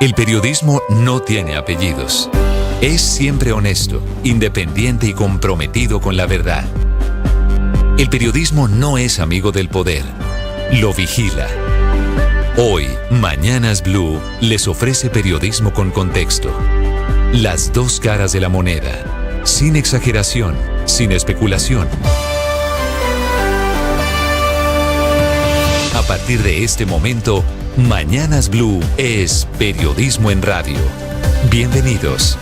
El periodismo no tiene apellidos. Es siempre honesto, independiente y comprometido con la verdad. El periodismo no es amigo del poder, lo vigila. Hoy, Mañanas Blue les ofrece periodismo con contexto. Las dos caras de la moneda, sin exageración, sin especulación. A partir de este momento, Mañanas Blue es periodismo en radio. Bienvenidos.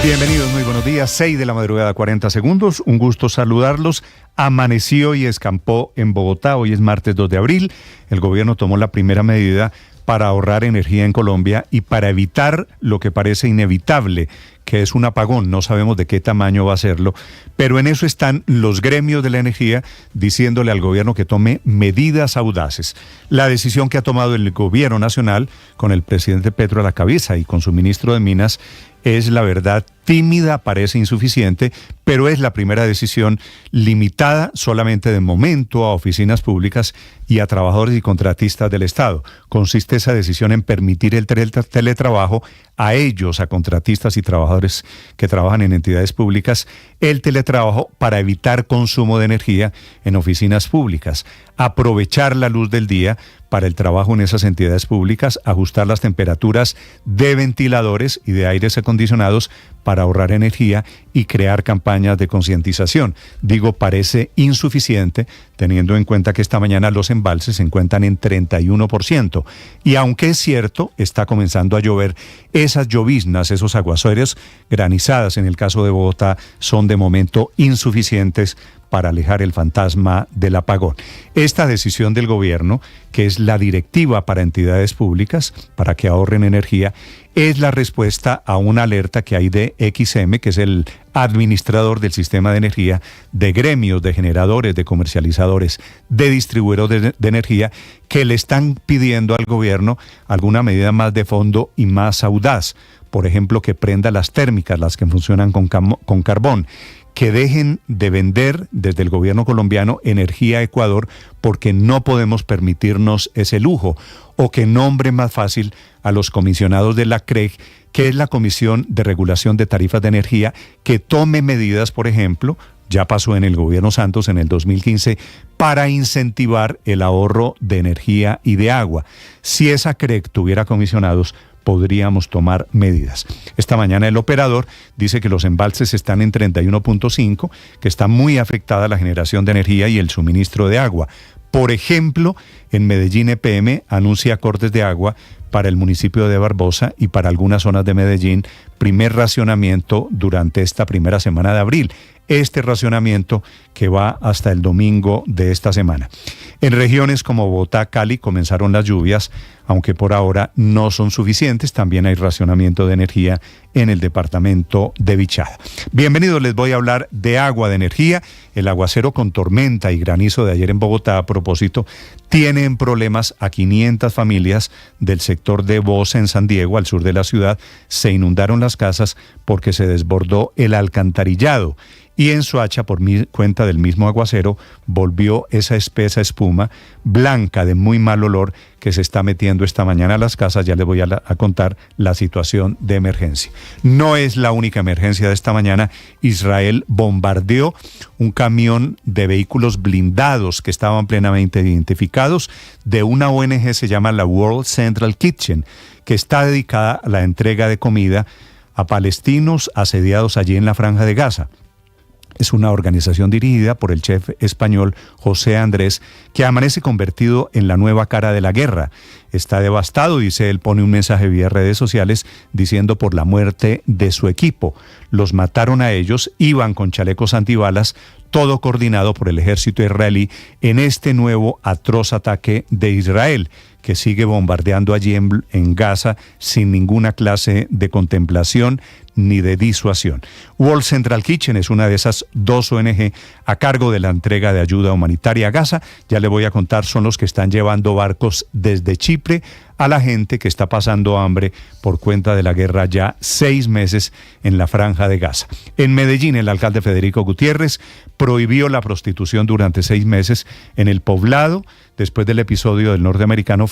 Bienvenidos, muy buenos días. 6 de la madrugada, 40 segundos. Un gusto saludarlos. Amaneció y escampó en Bogotá. Hoy es martes 2 de abril. El gobierno tomó la primera medida para ahorrar energía en Colombia y para evitar lo que parece inevitable, que es un apagón. No sabemos de qué tamaño va a serlo, pero en eso están los gremios de la energía diciéndole al gobierno que tome medidas audaces. La decisión que ha tomado el gobierno nacional, con el presidente Petro a la cabeza y con su ministro de Minas, es, la verdad, tímida, parece insuficiente, pero es la primera decisión limitada solamente de momento a oficinas públicas y a trabajadores y contratistas del Estado. Consiste esa decisión en permitir el teletrabajo a ellos, a contratistas y trabajadores que trabajan en entidades públicas, el teletrabajo para evitar consumo de energía en oficinas públicas, aprovechar la luz del día para el trabajo en esas entidades públicas, ajustar las temperaturas de ventiladores y de aires acondicionados para ahorrar energía y crear campañas de concientización. Digo, parece insuficiente teniendo en cuenta que esta mañana los embalses se encuentran en 31%. Y aunque es cierto, está comenzando a llover, esas lloviznas, esos aguaceros, granizadas en el caso de Bogotá, son de momento insuficientes para alejar el fantasma del apagón. Esta decisión del gobierno, que es la directiva para entidades públicas, para que ahorren energía, es la respuesta a una alerta que hay de XM, que es el administrador del sistema de energía, de gremios, de generadores, de comercializadores, de distribuidores de energía, que le están pidiendo al gobierno alguna medida más de fondo y más audaz. Por ejemplo, que prenda las térmicas, las que funcionan con carbón, que dejen de vender desde el gobierno colombiano energía a Ecuador porque no podemos permitirnos ese lujo, o que nombre más fácil a los comisionados de la CREG, que es la Comisión de Regulación de Tarifas de Energía, que tome medidas, por ejemplo, ya pasó en el gobierno Santos en el 2015, para incentivar el ahorro de energía y de agua. Si esa CREG tuviera comisionados, podríamos tomar medidas. Esta mañana el operador dice que los embalses están en 31.5, que está muy afectada la generación de energía y el suministro de agua. Por ejemplo, en Medellín EPM anuncia cortes de agua para el municipio de Barbosa y para algunas zonas de Medellín, primer racionamiento durante esta primera semana de abril. Este racionamiento que va hasta el domingo de esta semana. En regiones como Bogotá, Cali comenzaron las lluvias, aunque por ahora no son suficientes. También hay racionamiento de energía en el departamento de Vichada. Bienvenidos, les voy a hablar de agua, de energía. El aguacero con tormenta y granizo de ayer en Bogotá, a propósito, tiene en problemas a 500 familias del sector de Bosa en San Diego, al sur de la ciudad. Se inundaron las casas porque se desbordó el alcantarillado. Y en Soacha, por cuenta del mismo aguacero, volvió esa espesa espuma blanca de muy mal olor que se está metiendo esta mañana a las casas. Ya les voy a contar la situación de emergencia. No es la única emergencia de esta mañana. Israel bombardeó un camión de vehículos blindados que estaban plenamente identificados de una ONG, se llama la World Central Kitchen, que está dedicada a la entrega de comida a palestinos asediados allí en la Franja de Gaza. Es una organización dirigida por el chef español José Andrés, que amanece convertido en la nueva cara de la guerra. Está devastado, dice él, pone un mensaje vía redes sociales diciendo por la muerte de su equipo. Los mataron a ellos, iban con chalecos antibalas, todo coordinado por el ejército israelí en este nuevo atroz ataque de Israel, que sigue bombardeando allí en Gaza sin ninguna clase de contemplación ni de disuasión. World Central Kitchen es una de esas 2 ONG a cargo de la entrega de ayuda humanitaria a Gaza. Ya les voy a contar, son los que están llevando barcos desde Chipre a la gente que está pasando hambre por cuenta de la guerra ya 6 meses en la franja de Gaza. En Medellín, el alcalde Federico Gutiérrez prohibió la prostitución durante 6 meses en el poblado, después del episodio del norteamericano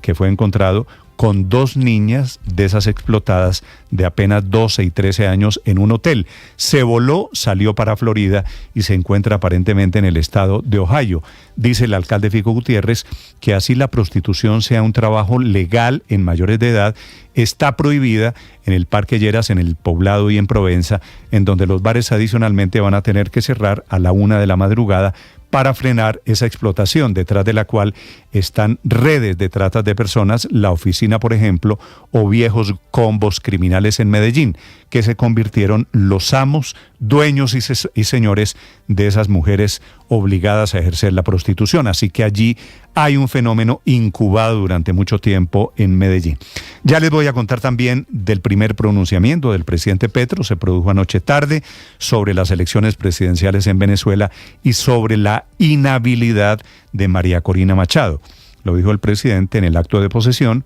que fue encontrado con 2 niñas de esas explotadas de apenas 12 y 13 años en un hotel. Se voló, salió para Florida y se encuentra aparentemente en el estado de Ohio. Dice el alcalde Fico Gutiérrez que así la prostitución sea un trabajo legal en mayores de edad, está prohibida en el Parque Lleras, en el Poblado y en Provenza, en donde los bares adicionalmente van a tener que cerrar a la 1 de la madrugada para frenar esa explotación, detrás de la cual están redes de trata de personas, la oficina, por ejemplo, o viejos combos criminales en Medellín, que se convirtieron los amos, dueños y señores de esas mujeres obligadas a ejercer la prostitución. Así que allí hay un fenómeno incubado durante mucho tiempo en Medellín. Ya les voy a contar también del primer pronunciamiento del presidente Petro, se produjo anoche tarde, sobre las elecciones presidenciales en Venezuela y sobre la inhabilidad de María Corina Machado. Lo dijo el presidente en el acto de posesión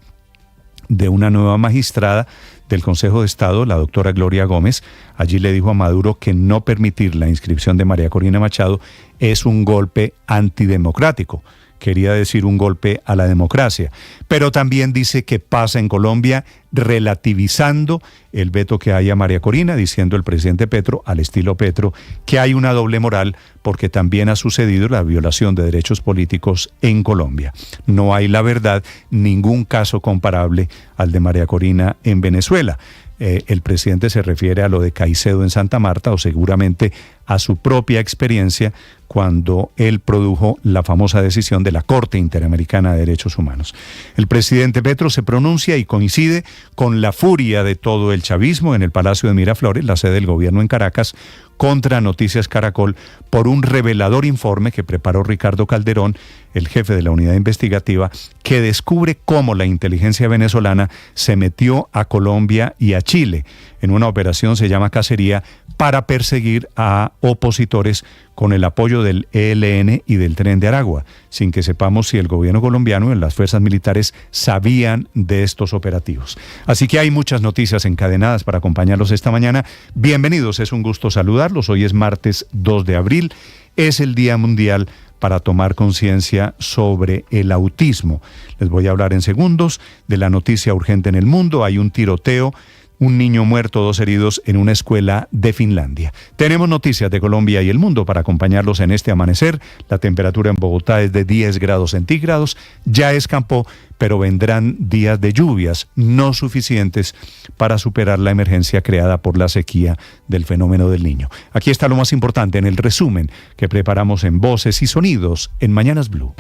de una nueva magistrada del Consejo de Estado, la doctora Gloria Gómez. Allí le dijo a Maduro que no permitir la inscripción de María Corina Machado es un golpe antidemocrático. Quería decir un golpe a la democracia, pero también dice que pasa en Colombia, relativizando el veto que hay a María Corina, diciendo el presidente Petro, al estilo Petro, que hay una doble moral porque también ha sucedido la violación de derechos políticos en Colombia. No hay, la verdad, ningún caso comparable al de María Corina en Venezuela. El presidente se refiere a lo de Caicedo en Santa Marta, o seguramente a su propia experiencia cuando él produjo la famosa decisión de la Corte Interamericana de Derechos Humanos. El presidente Petro se pronuncia y coincide con la furia de todo el chavismo en el Palacio de Miraflores, la sede del gobierno en Caracas, contra Noticias Caracol por un revelador informe que preparó Ricardo Calderón, el jefe de la unidad investigativa, que descubre cómo la inteligencia venezolana se metió a Colombia y a Chile en una operación, se llama Cacería, para perseguir a opositores con el apoyo del ELN y del Tren de Aragua, sin que sepamos si el gobierno colombiano y las fuerzas militares sabían de estos operativos. Así que hay muchas noticias encadenadas para acompañarlos esta mañana. Bienvenidos, es un gusto saludarlos. Hoy es martes 2 de abril, es el Día Mundial para tomar conciencia sobre el autismo. Les voy a hablar en segundos de la noticia urgente en el mundo. Hay un tiroteo, un niño muerto, 2 heridos en una escuela de Finlandia. Tenemos noticias de Colombia y el mundo para acompañarlos en este amanecer. La temperatura en Bogotá es de 10 grados centígrados, ya escampó, pero vendrán días de lluvias no suficientes para superar la emergencia creada por la sequía del fenómeno del Niño. Aquí está lo más importante en el resumen que preparamos en Voces y Sonidos en Mañanas Blue.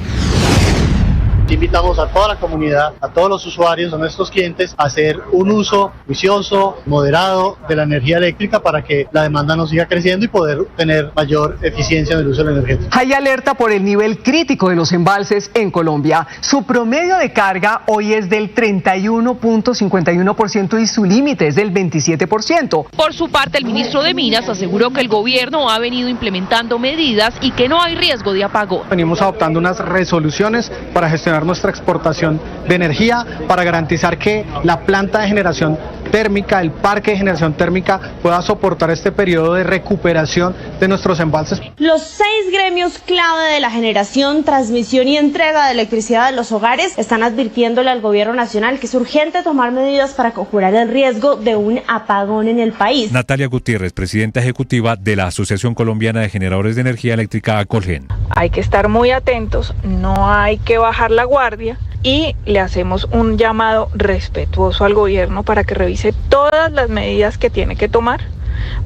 Invitamos a toda la comunidad, a todos los usuarios, a nuestros clientes, a hacer un uso juicioso, moderado de la energía eléctrica para que la demanda no siga creciendo y poder tener mayor eficiencia en el uso de la energía. Hay alerta por el nivel crítico de los embalses en Colombia. Su promedio de carga hoy es del 31.51% y su límite es del 27%. Por su parte, el ministro de Minas aseguró que el gobierno ha venido implementando medidas y que no hay riesgo de apagón. Venimos adoptando unas resoluciones para gestionar nuestra exportación de energía, para garantizar que la planta de generación térmica, el parque de generación térmica pueda soportar este periodo de recuperación de nuestros embalses. Los 6 gremios clave de la generación, transmisión y entrega de electricidad de los hogares están advirtiéndole al gobierno nacional que es urgente tomar medidas para conjurar el riesgo de un apagón en el país. Natalia Gutiérrez, presidenta ejecutiva de la Asociación Colombiana de Generadores de Energía Eléctrica, Acolgen. Hay que estar muy atentos, no hay que bajar la guardia y le hacemos un llamado respetuoso al gobierno para que revise todas las medidas que tiene que tomar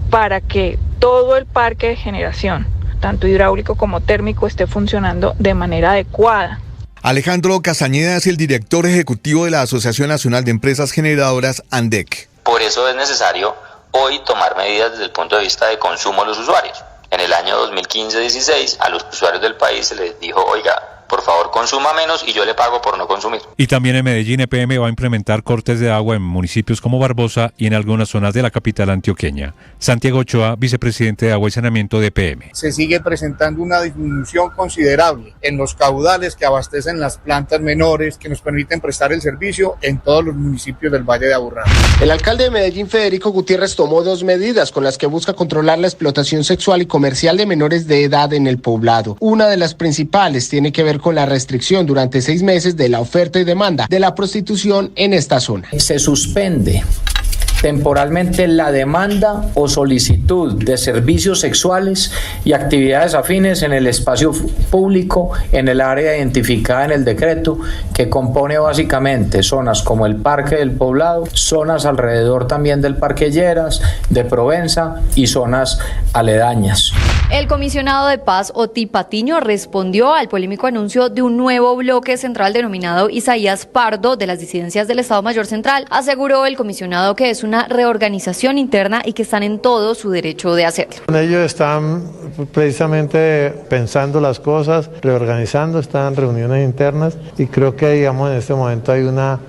para que todo el parque de generación, tanto hidráulico como térmico, esté funcionando de manera adecuada. Alejandro Castañeda es el director ejecutivo de la Asociación Nacional de Empresas Generadoras, ANDEC. Por eso es necesario hoy tomar medidas desde el punto de vista de consumo de los usuarios. En el año 2015-16 a los usuarios del país se les dijo, oiga, por favor consuma menos y yo le pago por no consumir. Y también en Medellín, EPM va a implementar cortes de agua en municipios como Barbosa y en algunas zonas de la capital antioqueña. Santiago Ochoa, vicepresidente de Agua y Saneamiento de EPM. Se sigue presentando una disminución considerable en los caudales que abastecen las plantas menores que nos permiten prestar el servicio en todos los municipios del Valle de Aburrá. El alcalde de Medellín, Federico Gutiérrez, tomó 2 medidas con las que busca controlar la explotación sexual y comercial de menores de edad en el poblado. Una de las principales tiene que ver con la restricción durante 6 meses de la oferta y demanda de la prostitución en esta zona. Se suspende temporalmente la demanda o solicitud de servicios sexuales y actividades afines en el espacio público en el área identificada en el decreto, que compone básicamente zonas como el Parque del Poblado, zonas alrededor también del Parque Lleras, de Provenza y zonas aledañas. El comisionado de paz, Oti Patiño, respondió al polémico anuncio de un nuevo bloque central denominado Isaías Pardo de las disidencias del Estado Mayor Central. Aseguró el comisionado que es una reorganización interna y que están en todo su derecho de hacerlo. Ellos están precisamente pensando las cosas, reorganizando, están en reuniones internas y creo que digamos en este momento hay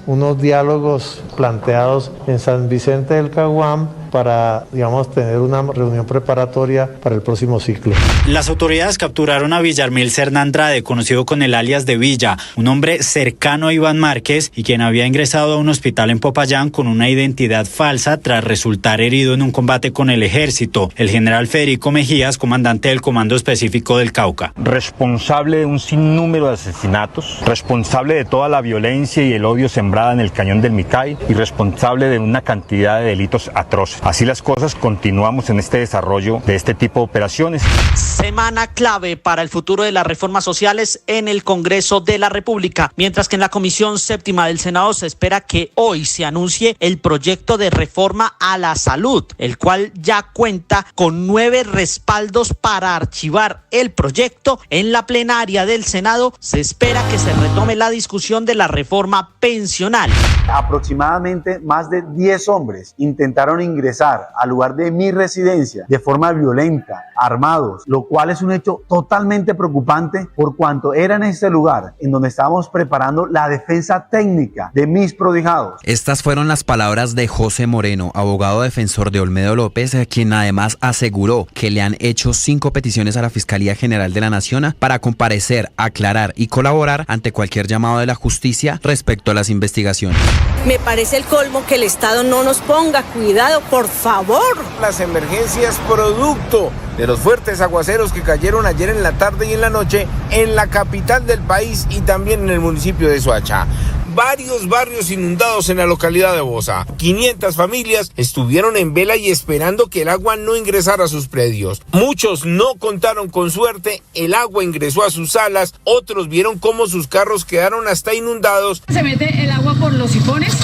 unos diálogos planteados en San Vicente del Caguán para, digamos, tener una reunión preparatoria para el próximo ciclo. Las autoridades capturaron a Villarmil Serna Andrade, conocido con el alias de Villa, un hombre cercano a Iván Márquez y quien había ingresado a un hospital en Popayán con una identidad falsa tras resultar herido en un combate con el ejército. El general Federico Mejías, comandante del Comando Específico del Cauca. Responsable de un sinnúmero de asesinatos, responsable de toda la violencia y el odio sembrada en el Cañón del Micay y responsable de una cantidad de delitos atroces. Así las cosas, continuamos en este desarrollo de este tipo de operaciones. Semana clave para el futuro de las reformas sociales en el Congreso de la República, mientras que en la Comisión Séptima del Senado se espera que hoy se anuncie el proyecto de reforma a la salud, el cual ya cuenta con 9 respaldos para archivar el proyecto. En la plenaria del Senado se espera que se retome la discusión de la reforma pensional. Aproximadamente más de 10 hombres intentaron ingresar al lugar de mi residencia de forma violenta, armados, lo cual es un hecho totalmente preocupante por cuanto era en este lugar en donde estábamos preparando la defensa técnica de mis prodigados. Estas fueron las palabras de José Moreno, abogado defensor de Olmedo López, quien además aseguró que le han hecho 5 peticiones a la Fiscalía General de la Nación para comparecer, aclarar y colaborar ante cualquier llamado de la justicia respecto a las investigaciones. Me parece el colmo que el Estado no nos ponga cuidado, por favor. Las emergencias producto de los fuertes aguaceros que cayeron ayer en la tarde y en la noche en la capital del país y también en el municipio de Soacha. Varios barrios inundados en la localidad de Bosa. 500 familias estuvieron en vela y esperando que el agua no ingresara a sus predios. Muchos no contaron con suerte, el agua ingresó a sus salas, otros vieron cómo sus carros quedaron hasta inundados. Se mete el agua por los sifones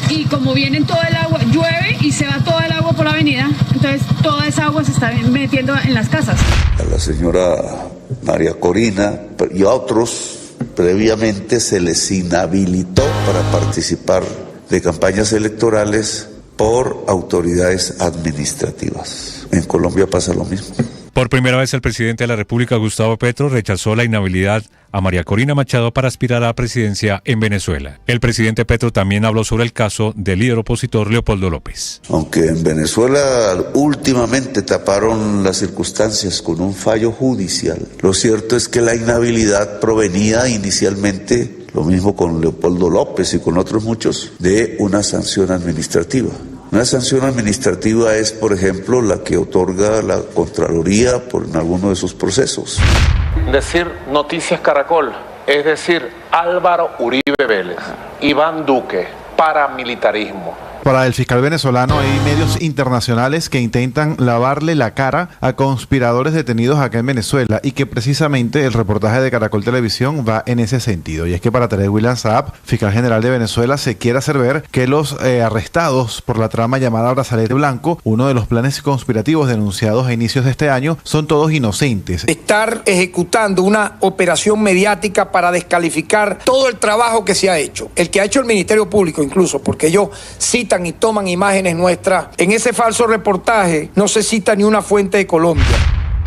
y como viene todo el agua, llueve y se va toda el agua por la avenida, entonces toda esa agua se está metiendo en las casas. A la señora María Corina y a otros previamente se les inhabilitó para participar de campañas electorales por autoridades administrativas. En Colombia pasa lo mismo. Por primera vez el presidente de la República, Gustavo Petro, rechazó la inhabilidad a María Corina Machado para aspirar a la presidencia en Venezuela. El presidente Petro también habló sobre el caso del líder opositor Leopoldo López. Aunque en Venezuela últimamente taparon las circunstancias con un fallo judicial, lo cierto es que la inhabilidad provenía inicialmente, lo mismo con Leopoldo López y con otros muchos, de una sanción administrativa. Una sanción administrativa es, por ejemplo, la que otorga la Contraloría por alguno de sus procesos. Decir Noticias Caracol, es decir, Álvaro Uribe Vélez, Iván Duque, paramilitarismo. Para el fiscal venezolano hay medios internacionales que intentan lavarle la cara a conspiradores detenidos acá en Venezuela y que precisamente el reportaje de Caracol Televisión va en ese sentido. Y es que para Tarek William Saab, fiscal general de Venezuela, se quiere hacer ver que los arrestados por la trama llamada Brazalete Blanco, uno de los planes conspirativos denunciados a inicios de este año, son todos inocentes. Estar ejecutando una operación mediática para descalificar todo el trabajo que se ha hecho, el que ha hecho el Ministerio Público incluso, porque ellos citan y toman imágenes nuestras. En ese falso reportaje no se cita ni una fuente de Colombia.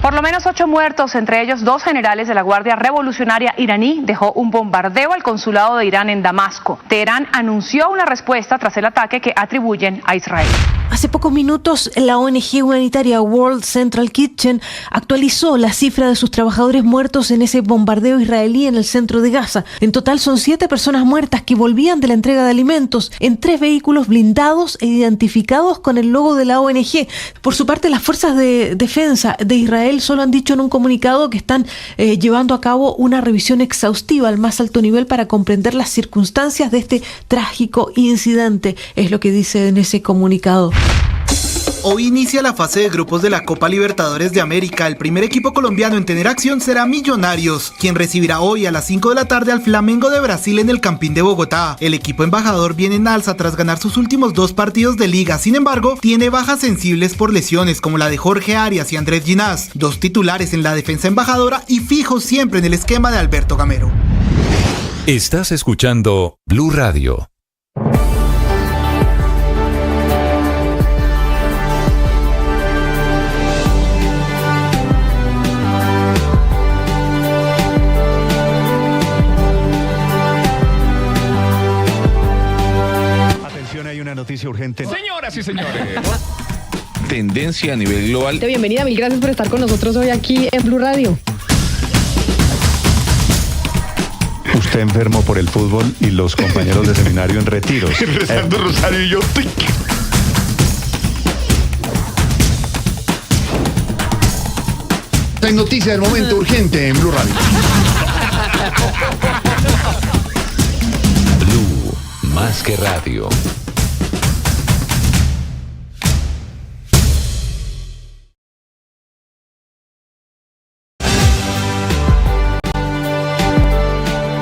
Por lo menos 8 muertos, entre ellos 2 generales de la Guardia Revolucionaria iraní, dejó un bombardeo al consulado de Irán en Damasco. Teherán anunció una respuesta tras el ataque que atribuyen a Israel. Hace pocos minutos, la ONG humanitaria World Central Kitchen actualizó la cifra de sus trabajadores muertos en ese bombardeo israelí en el centro de Gaza. En total son 7 personas muertas que volvían de la entrega de alimentos en 3 vehículos blindados e identificados con el logo de la ONG. Por su parte, las fuerzas de defensa de Israel solo han dicho en un comunicado que están llevando a cabo una revisión exhaustiva al más alto nivel para comprender las circunstancias de este trágico incidente, es lo que dice en ese comunicado. Hoy inicia la fase de grupos de la Copa Libertadores de América. El primer equipo colombiano en tener acción será Millonarios, quien recibirá hoy a las 5 de la tarde al Flamengo de Brasil en el Campín de Bogotá. El equipo embajador viene en alza tras ganar sus últimos 2 partidos de liga. Sin embargo, tiene bajas sensibles por lesiones como la de Jorge Arias y Andrés Ginás, 2 titulares en la defensa embajadora y fijos siempre en el esquema de Alberto Gamero. Estás escuchando Blue Radio. Noticia urgente. Señoras y señores. Tendencia a nivel global. Bienvenida, mil gracias por estar con nosotros hoy aquí en Blue Radio. Usted enfermo por el fútbol y los compañeros de seminario en retiros. Rezando rosario y yo. Esta es noticia del momento urgente en Blue Radio. Blue, más que radio.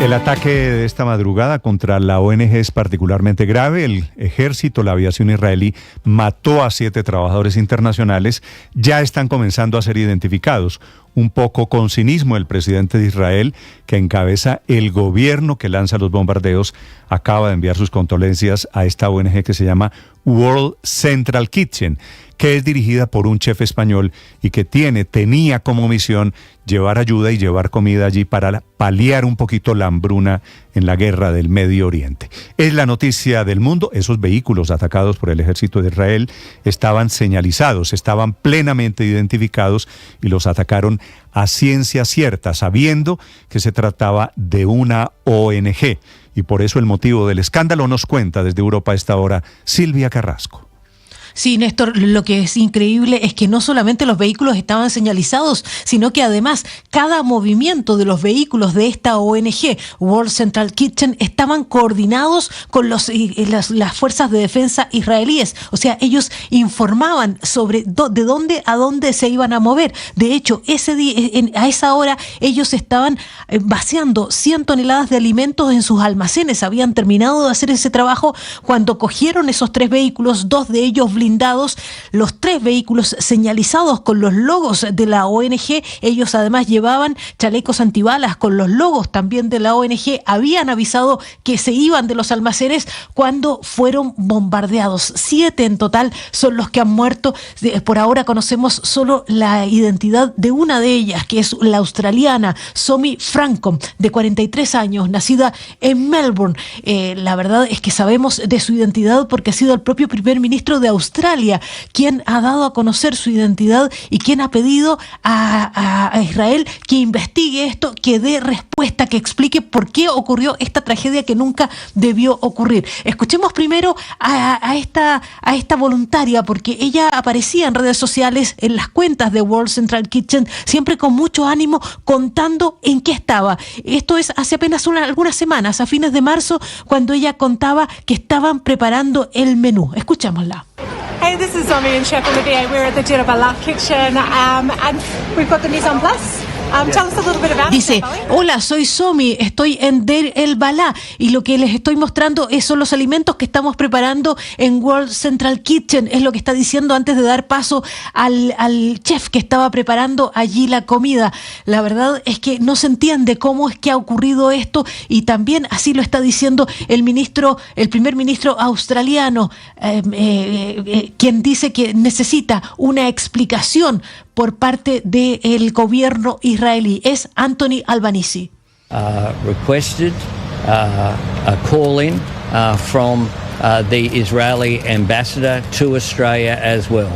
El ataque de esta madrugada contra la ONG es particularmente grave. El ejército, la aviación israelí, mató a 7 trabajadores internacionales. Ya están comenzando a ser identificados. Un poco con cinismo, el presidente de Israel, que encabeza el gobierno que lanza los bombardeos, acaba de enviar sus condolencias a esta ONG que se llama World Central Kitchen, que es dirigida por un chef español y que tenía como misión llevar ayuda y llevar comida allí para paliar un poquito la hambruna en la guerra del Medio Oriente. Es la noticia del mundo. Esos vehículos atacados por el ejército de Israel estaban señalizados, estaban plenamente identificados y los atacaron a ciencia cierta, sabiendo que se trataba de una ONG. Y por eso el motivo del escándalo nos cuenta desde Europa a esta hora Silvia Carrasco. Sí, Néstor, lo que es increíble es que no solamente los vehículos estaban señalizados, sino que además cada movimiento de los vehículos de esta ONG, World Central Kitchen, estaban coordinados con las fuerzas de defensa israelíes. O sea, ellos informaban sobre de dónde a dónde se iban a mover. De hecho, ese día, a esa hora ellos estaban vaciando 100 toneladas de alimentos en sus almacenes. Habían terminado de hacer ese trabajo cuando cogieron esos 3 vehículos, 2 de ellos blindados, los 3 vehículos señalizados con los logos de la ONG. Ellos además llevaban chalecos antibalas con los logos también de la ONG. Habían avisado que se iban de los almacenes cuando fueron bombardeados. 7 en total son los que han muerto. Por ahora conocemos solo la identidad de una de ellas, que es la australiana Somi Francom, de 43 años, nacida en Melbourne. La verdad es que sabemos de su identidad porque ha sido el propio primer ministro de Australia quien ha dado a conocer su identidad y quien ha pedido a Israel que investigue esto, que dé respuesta, que explique por qué ocurrió esta tragedia que nunca debió ocurrir. Escuchemos primero a esta voluntaria, porque ella aparecía en redes sociales, en las cuentas de World Central Kitchen, siempre con mucho ánimo, contando en qué estaba. Esto es hace apenas algunas semanas, a fines de marzo, cuando ella contaba que estaban preparando el menú. Escuchémosla. Hey, this is Zomi and Chef Olivier. We're at the Dinavala kitchen and we've got the mise en place. Dice, hola, soy Somi, estoy en Deir el Balá y lo que les estoy mostrando son los alimentos que estamos preparando en World Central Kitchen, es lo que está diciendo antes de dar paso al chef que estaba preparando allí la comida. La verdad es que no se entiende cómo es que ha ocurrido esto y también así lo está diciendo el primer ministro australiano, quien dice que necesita una explicación por parte del gobierno israelí. Es Anthony Albanese. Requested a call-in from the Israeli ambassador to Australia as well.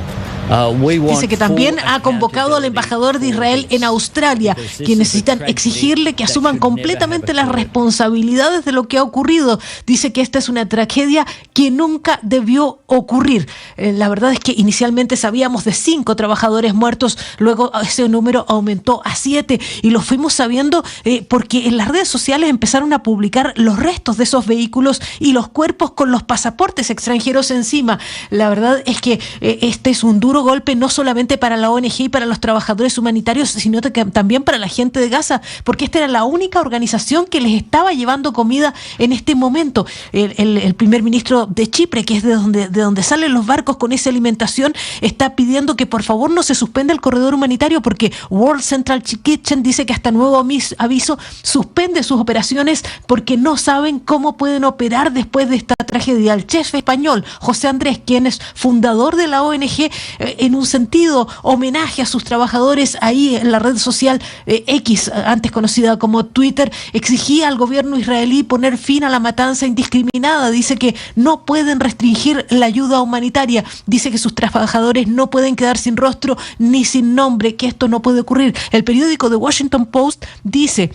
Dice que también ha convocado al embajador de Israel en Australia, que necesitan exigirle que asuman completamente las responsabilidades de lo que ha ocurrido. Dice que esta es una tragedia que nunca debió ocurrir. La verdad es que inicialmente sabíamos de 5 trabajadores muertos, luego ese número aumentó a 7 y lo fuimos sabiendo porque en las redes sociales empezaron a publicar los restos de esos vehículos y los cuerpos con los pasaportes extranjeros encima. La verdad es que este es un duro golpe no solamente para la ONG y para los trabajadores humanitarios, sino también para la gente de Gaza, porque esta era la única organización que les estaba llevando comida en este momento. El primer ministro de Chipre, que es de donde salen los barcos con esa alimentación, está pidiendo que por favor no se suspenda el corredor humanitario porque World Central Kitchen dice que hasta nuevo aviso suspende sus operaciones porque no saben cómo pueden operar después de esta tragedia. El chef español José Andrés, quien es fundador de la ONG, en un sentido homenaje a sus trabajadores ahí en la red social X, antes conocida como Twitter, exigía al gobierno israelí poner fin a la matanza indiscriminada. Dice que no pueden restringir la ayuda humanitaria, dice que sus trabajadores no pueden quedar sin rostro ni sin nombre, que esto no puede ocurrir. El periódico The Washington Post dice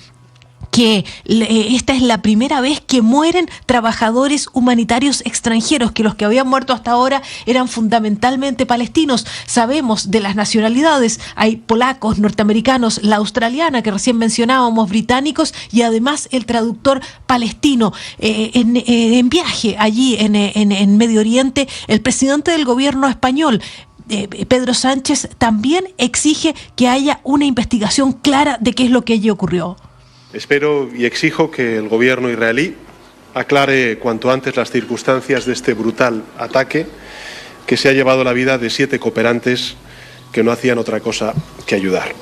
que esta es la primera vez que mueren trabajadores humanitarios extranjeros, que los que habían muerto hasta ahora eran fundamentalmente palestinos. Sabemos de las nacionalidades, hay polacos, norteamericanos, la australiana que recién mencionábamos, británicos y además el traductor palestino. En viaje allí en Medio Oriente, el presidente del gobierno español, Pedro Sánchez, también exige que haya una investigación clara de qué es lo que allí ocurrió. Espero y exijo que el gobierno israelí aclare cuanto antes las circunstancias de este brutal ataque que se ha llevado la vida de 7 cooperantes que no hacían otra cosa que ayudar.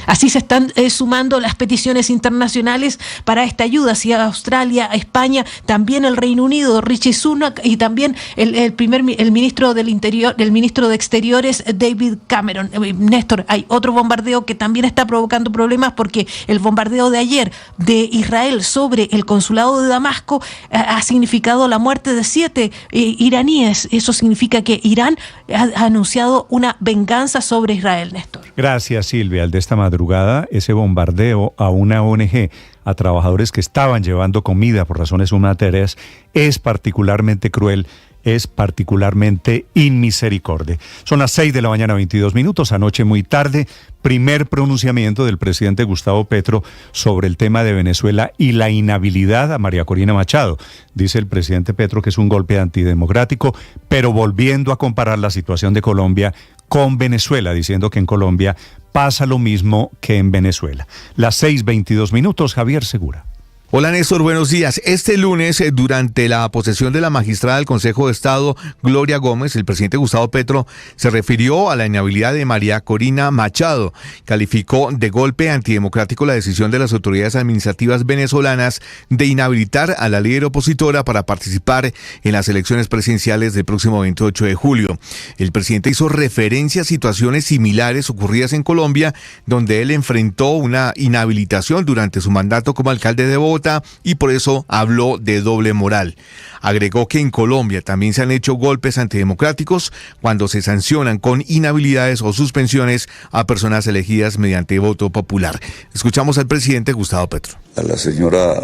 Así se están sumando las peticiones internacionales para esta ayuda, hacia Australia, España, también el Reino Unido, Rishi Sunak, y también el ministro del Interior, el ministro de Exteriores, David Cameron. Néstor, hay otro bombardeo que también está provocando problemas porque el bombardeo de ayer de Israel sobre el consulado de Damasco ha significado la muerte de 7 iraníes. Eso significa que Irán ha anunciado una venganza sobre Israel, Néstor. Gracias, Silvia. De esta madrugada, ese bombardeo a una ONG, a trabajadores que estaban llevando comida por razones humanitarias, es particularmente cruel, es particularmente inmisericordia. Son las 6 de la mañana, 22 minutos. Anoche muy tarde, primer pronunciamiento del presidente Gustavo Petro sobre el tema de Venezuela y la inhabilidad a María Corina Machado. Dice el presidente Petro que es un golpe antidemocrático, pero volviendo a comparar la situación de Colombia con Venezuela, diciendo que en Colombia pasa lo mismo que en Venezuela. Las 6:22 minutos, Javier Segura. Hola Néstor, buenos días. Este lunes, durante la posesión de la magistrada del Consejo de Estado, Gloria Gómez, el presidente Gustavo Petro se refirió a la inhabilidad de María Corina Machado. Calificó de golpe antidemocrático la decisión de las autoridades administrativas venezolanas de inhabilitar a la líder opositora para participar en las elecciones presidenciales del próximo 28 de julio. El presidente hizo referencia a situaciones similares ocurridas en Colombia, donde él enfrentó una inhabilitación durante su mandato como alcalde de Bogotá, y por eso habló de doble moral. Agregó que en Colombia también se han hecho golpes antidemocráticos cuando se sancionan con inhabilidades o suspensiones a personas elegidas mediante voto popular. Escuchamos al presidente Gustavo Petro. A la señora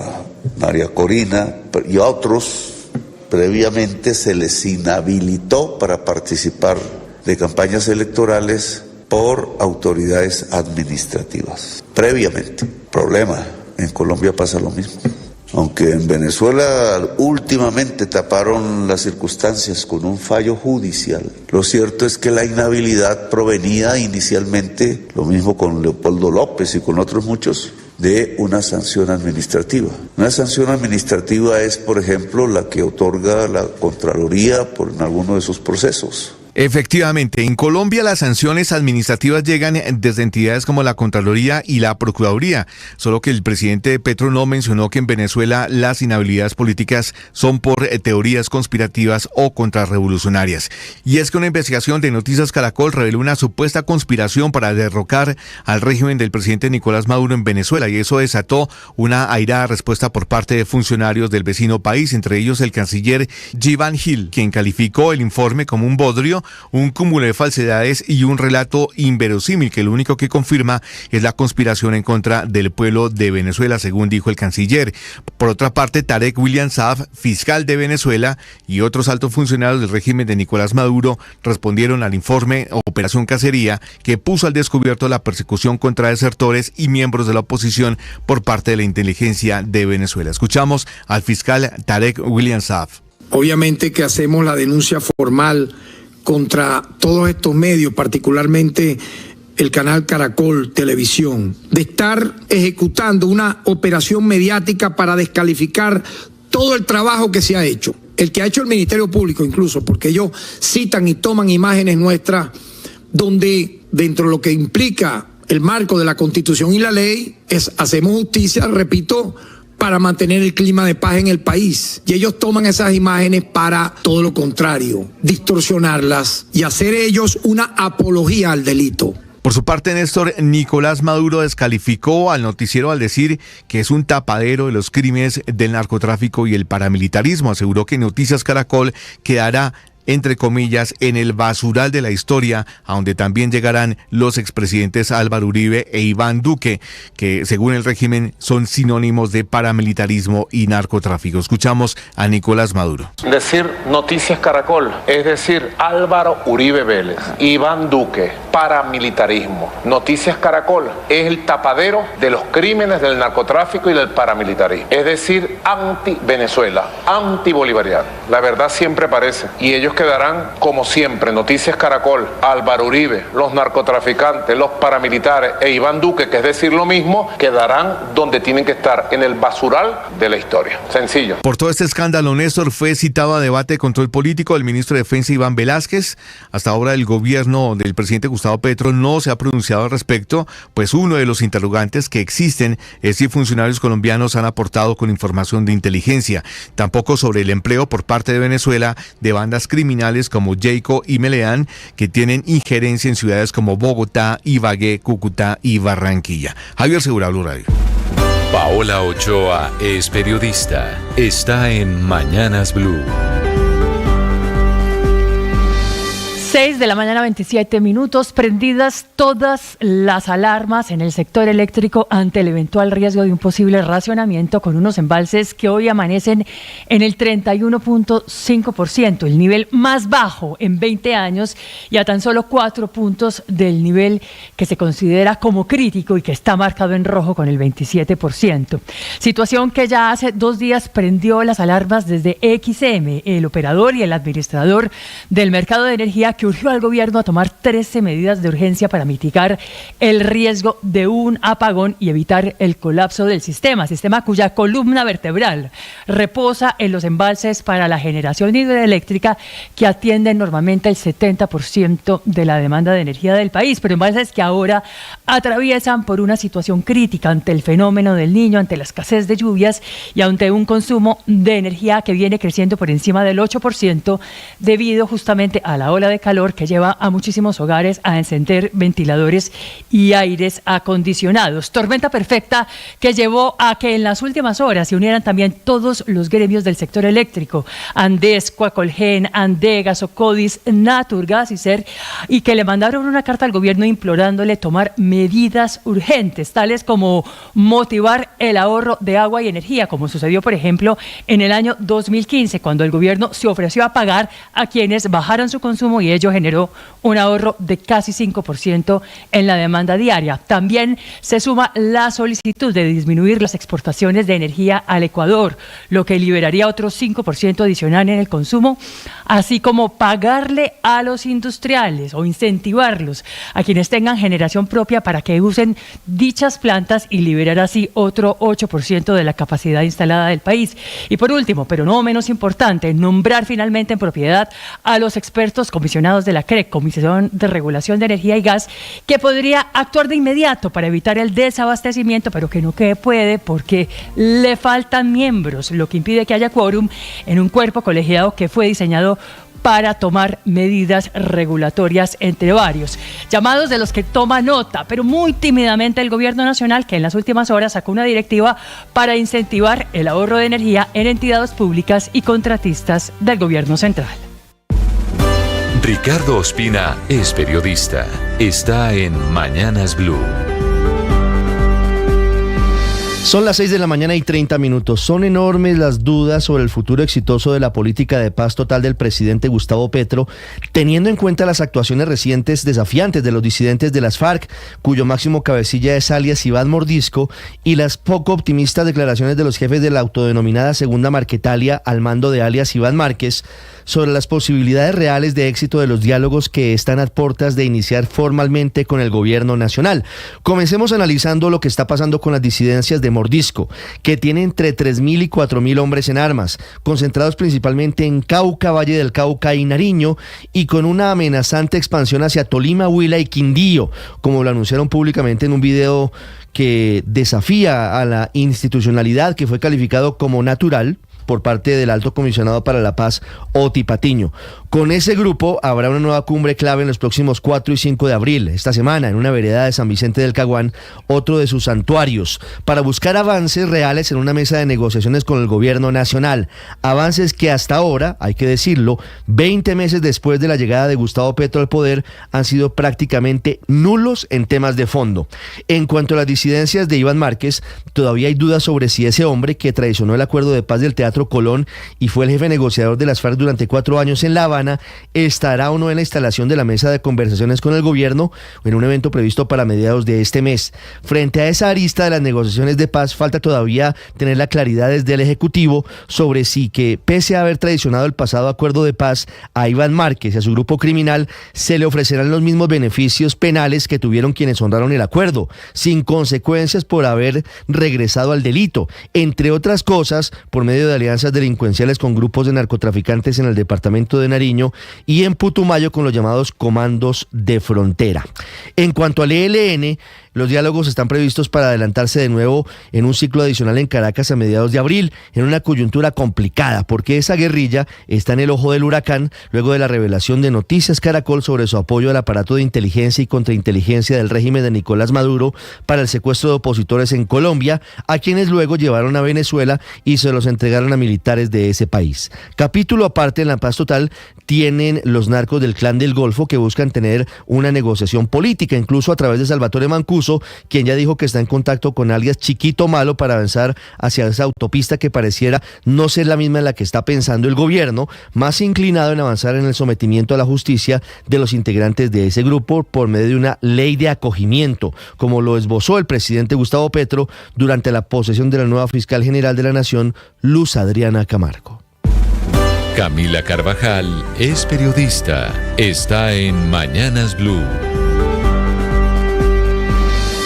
María Corina y a otros previamente se les inhabilitó para participar de campañas electorales por autoridades administrativas. Previamente. Problema. En Colombia pasa lo mismo. Aunque en Venezuela últimamente taparon las circunstancias con un fallo judicial. Lo cierto es que la inhabilidad provenía inicialmente, lo mismo con Leopoldo López y con otros muchos, de una sanción administrativa. Una sanción administrativa es, por ejemplo, la que otorga la Contraloría en alguno de sus procesos. Efectivamente, en Colombia las sanciones administrativas llegan desde entidades como la Contraloría y la Procuraduría, solo que el presidente Petro no mencionó que en Venezuela las inhabilidades políticas son por teorías conspirativas o contrarrevolucionarias. Y es que una investigación de Noticias Caracol reveló una supuesta conspiración para derrocar al régimen del presidente Nicolás Maduro en Venezuela, y eso desató una airada respuesta por parte de funcionarios del vecino país, entre ellos el canciller Jivan Hill, quien calificó el informe como un bodrio, un cúmulo de falsedades y un relato inverosímil que lo único que confirma es la conspiración en contra del pueblo de Venezuela, según dijo el canciller. Por otra parte, Tarek William Saab, fiscal de Venezuela, y otros altos funcionarios del régimen de Nicolás Maduro respondieron al informe Operación Cacería, que puso al descubierto la persecución contra desertores y miembros de la oposición por parte de la inteligencia de Venezuela. Escuchamos al fiscal Tarek William Saab. Obviamente que hacemos la denuncia formal contra todos estos medios, particularmente el canal Caracol Televisión, de estar ejecutando una operación mediática para descalificar todo el trabajo que se ha hecho, el que ha hecho el Ministerio Público incluso, porque ellos citan y toman imágenes nuestras donde dentro de lo que implica el marco de la Constitución y la ley hacemos justicia, repito, para mantener el clima de paz en el país. Y ellos toman esas imágenes para todo lo contrario, distorsionarlas y hacer ellos una apología al delito. Por su parte, Néstor, Nicolás Maduro descalificó al noticiero al decir que es un tapadero de los crímenes del narcotráfico y el paramilitarismo. Aseguró que Noticias Caracol quedará, entre comillas, en el basural de la historia, a donde también llegarán los expresidentes Álvaro Uribe e Iván Duque, que según el régimen son sinónimos de paramilitarismo y narcotráfico. Escuchamos a Nicolás Maduro. Decir Noticias Caracol, es decir, Álvaro Uribe Vélez, Iván Duque, paramilitarismo. Noticias Caracol es el tapadero de los crímenes del narcotráfico y del paramilitarismo. Es decir, anti-Venezuela, anti-bolivariano. La verdad siempre aparece y ellos quedarán como siempre. Noticias Caracol, Álvaro Uribe, los narcotraficantes, los paramilitares e Iván Duque, que es decir lo mismo, quedarán donde tienen que estar, en el basural de la historia. Sencillo. Por todo este escándalo, Néstor, fue citado a debate de control político el ministro de Defensa Iván Velázquez. Hasta ahora el gobierno del presidente Gustavo Petro no se ha pronunciado al respecto, pues uno de los interrogantes que existen es si funcionarios colombianos han aportado con información de inteligencia. Tampoco sobre el empleo por parte de Venezuela de bandas criminales como Jayco y Meleán, que tienen injerencia en ciudades como Bogotá, Ibagué, Cúcuta y Barranquilla. Javier Segura, Blue Radio. Paola Ochoa es periodista. Está en Mañanas Blue. 6 de la mañana, 27 minutos, prendidas todas las alarmas en el sector eléctrico ante el eventual riesgo de un posible racionamiento con unos embalses que hoy amanecen en el 31.5%, el nivel más bajo en 20 años y a tan solo 4 puntos del nivel que se considera como crítico y que está marcado en rojo con el 27%. Situación que ya hace 2 días prendió las alarmas desde XM, el operador y el administrador del mercado de energía, que urgió al gobierno a tomar 13 medidas de urgencia para mitigar el riesgo de un apagón y evitar el colapso del sistema cuya columna vertebral reposa en los embalses para la generación hidroeléctrica que atienden normalmente el 70% de la demanda de energía del país, pero embalses que ahora atraviesan por una situación crítica ante el fenómeno del Niño, ante la escasez de lluvias y ante un consumo de energía que viene creciendo por encima del 8% debido justamente a la ola de calor que lleva a muchísimos hogares a encender ventiladores y aires acondicionados. Tormenta perfecta que llevó a que en las últimas horas se unieran también todos los gremios del sector eléctrico, Andes, Coacolgen, Andegas, Ocodis, Naturgas y SER, y que le mandaron una carta al gobierno implorándole tomar medidas urgentes, tales como motivar el ahorro de agua y energía, como sucedió, por ejemplo, en el año 2015, cuando el gobierno se ofreció a pagar a quienes bajaron su consumo y ello generó un ahorro de casi 5% en la demanda diaria. También se suma la solicitud de disminuir las exportaciones de energía al Ecuador, lo que liberaría otro 5% adicional en el consumo, así como pagarle a los industriales o incentivarlos a quienes tengan generación propia para que usen dichas plantas y liberar así otro 8% de la capacidad instalada del país. Y por último, pero no menos importante, nombrar finalmente en propiedad a los expertos comisionados de la CREC, Comisión de Regulación de Energía y Gas, que podría actuar de inmediato para evitar el desabastecimiento, pero que no puede porque le faltan miembros, lo que impide que haya quórum en un cuerpo colegiado que fue diseñado para tomar medidas regulatorias, entre varios. Llamados de los que toma nota, pero muy tímidamente el Gobierno Nacional, que en las últimas horas sacó una directiva para incentivar el ahorro de energía en entidades públicas y contratistas del Gobierno Central. Ricardo Ospina es periodista. Está en Mañanas Blue. Son las 6 de la mañana y 30 minutos. Son enormes las dudas sobre el futuro exitoso de la política de paz total del presidente Gustavo Petro, teniendo en cuenta las actuaciones recientes desafiantes de los disidentes de las FARC, cuyo máximo cabecilla es alias Iván Mordisco, y las poco optimistas declaraciones de los jefes de la autodenominada Segunda Marquetalia al mando de alias Iván Márquez sobre las posibilidades reales de éxito de los diálogos que están a puertas de iniciar formalmente con el gobierno nacional. Comencemos analizando lo que está pasando con las disidencias de Mordisco, que tiene entre 3.000 y 4.000 hombres en armas, concentrados principalmente en Cauca, Valle del Cauca y Nariño, y con una amenazante expansión hacia Tolima, Huila y Quindío, como lo anunciaron públicamente en un video que desafía a la institucionalidad que fue calificado como natural por parte del Alto Comisionado para la Paz, Oti Patiño. Con ese grupo habrá una nueva cumbre clave en los próximos 4 y 5 de abril, esta semana, en una vereda de San Vicente del Caguán, otro de sus santuarios, para buscar avances reales en una mesa de negociaciones con el gobierno nacional. Avances que hasta ahora, hay que decirlo, 20 meses después de la llegada de Gustavo Petro al poder, han sido prácticamente nulos en temas de fondo. En cuanto a las disidencias de Iván Márquez, todavía hay dudas sobre si ese hombre que traicionó el acuerdo de paz del Teatro Colón y fue el jefe negociador de las FARC durante 4 años en La Habana, estará o no en la instalación de la mesa de conversaciones con el gobierno en un evento previsto para mediados de este mes. Frente a esa arista de las negociaciones de paz, falta todavía tener la claridad desde el Ejecutivo sobre si que, pese a haber traicionado el pasado acuerdo de paz, a Iván Márquez y a su grupo criminal se le ofrecerán los mismos beneficios penales que tuvieron quienes honraron el acuerdo, sin consecuencias por haber regresado al delito, entre otras cosas, por medio de alianzas delincuenciales con grupos de narcotraficantes en el departamento de Nariño y en Putumayo con los llamados comandos de frontera. En cuanto al ELN, los diálogos están previstos para adelantarse de nuevo en un ciclo adicional en Caracas a mediados de abril, en una coyuntura complicada, porque esa guerrilla está en el ojo del huracán luego de la revelación de Noticias Caracol sobre su apoyo al aparato de inteligencia y contrainteligencia del régimen de Nicolás Maduro para el secuestro de opositores en Colombia, a quienes luego llevaron a Venezuela y se los entregaron a militares de ese país. Capítulo aparte en La Paz Total tienen los narcos del Clan del Golfo, que buscan tener una negociación política, incluso a través de Salvatore Mancuso, quien ya dijo que está en contacto con alias Chiquito Malo para avanzar hacia esa autopista que pareciera no ser la misma en la que está pensando el gobierno, más inclinado en avanzar en el sometimiento a la justicia de los integrantes de ese grupo por medio de una ley de acogimiento, como lo esbozó el presidente Gustavo Petro durante la posesión de la nueva fiscal general de la Nación, Luz Adriana Camargo. Camila Carvajal es periodista. Está en Mañanas Blue.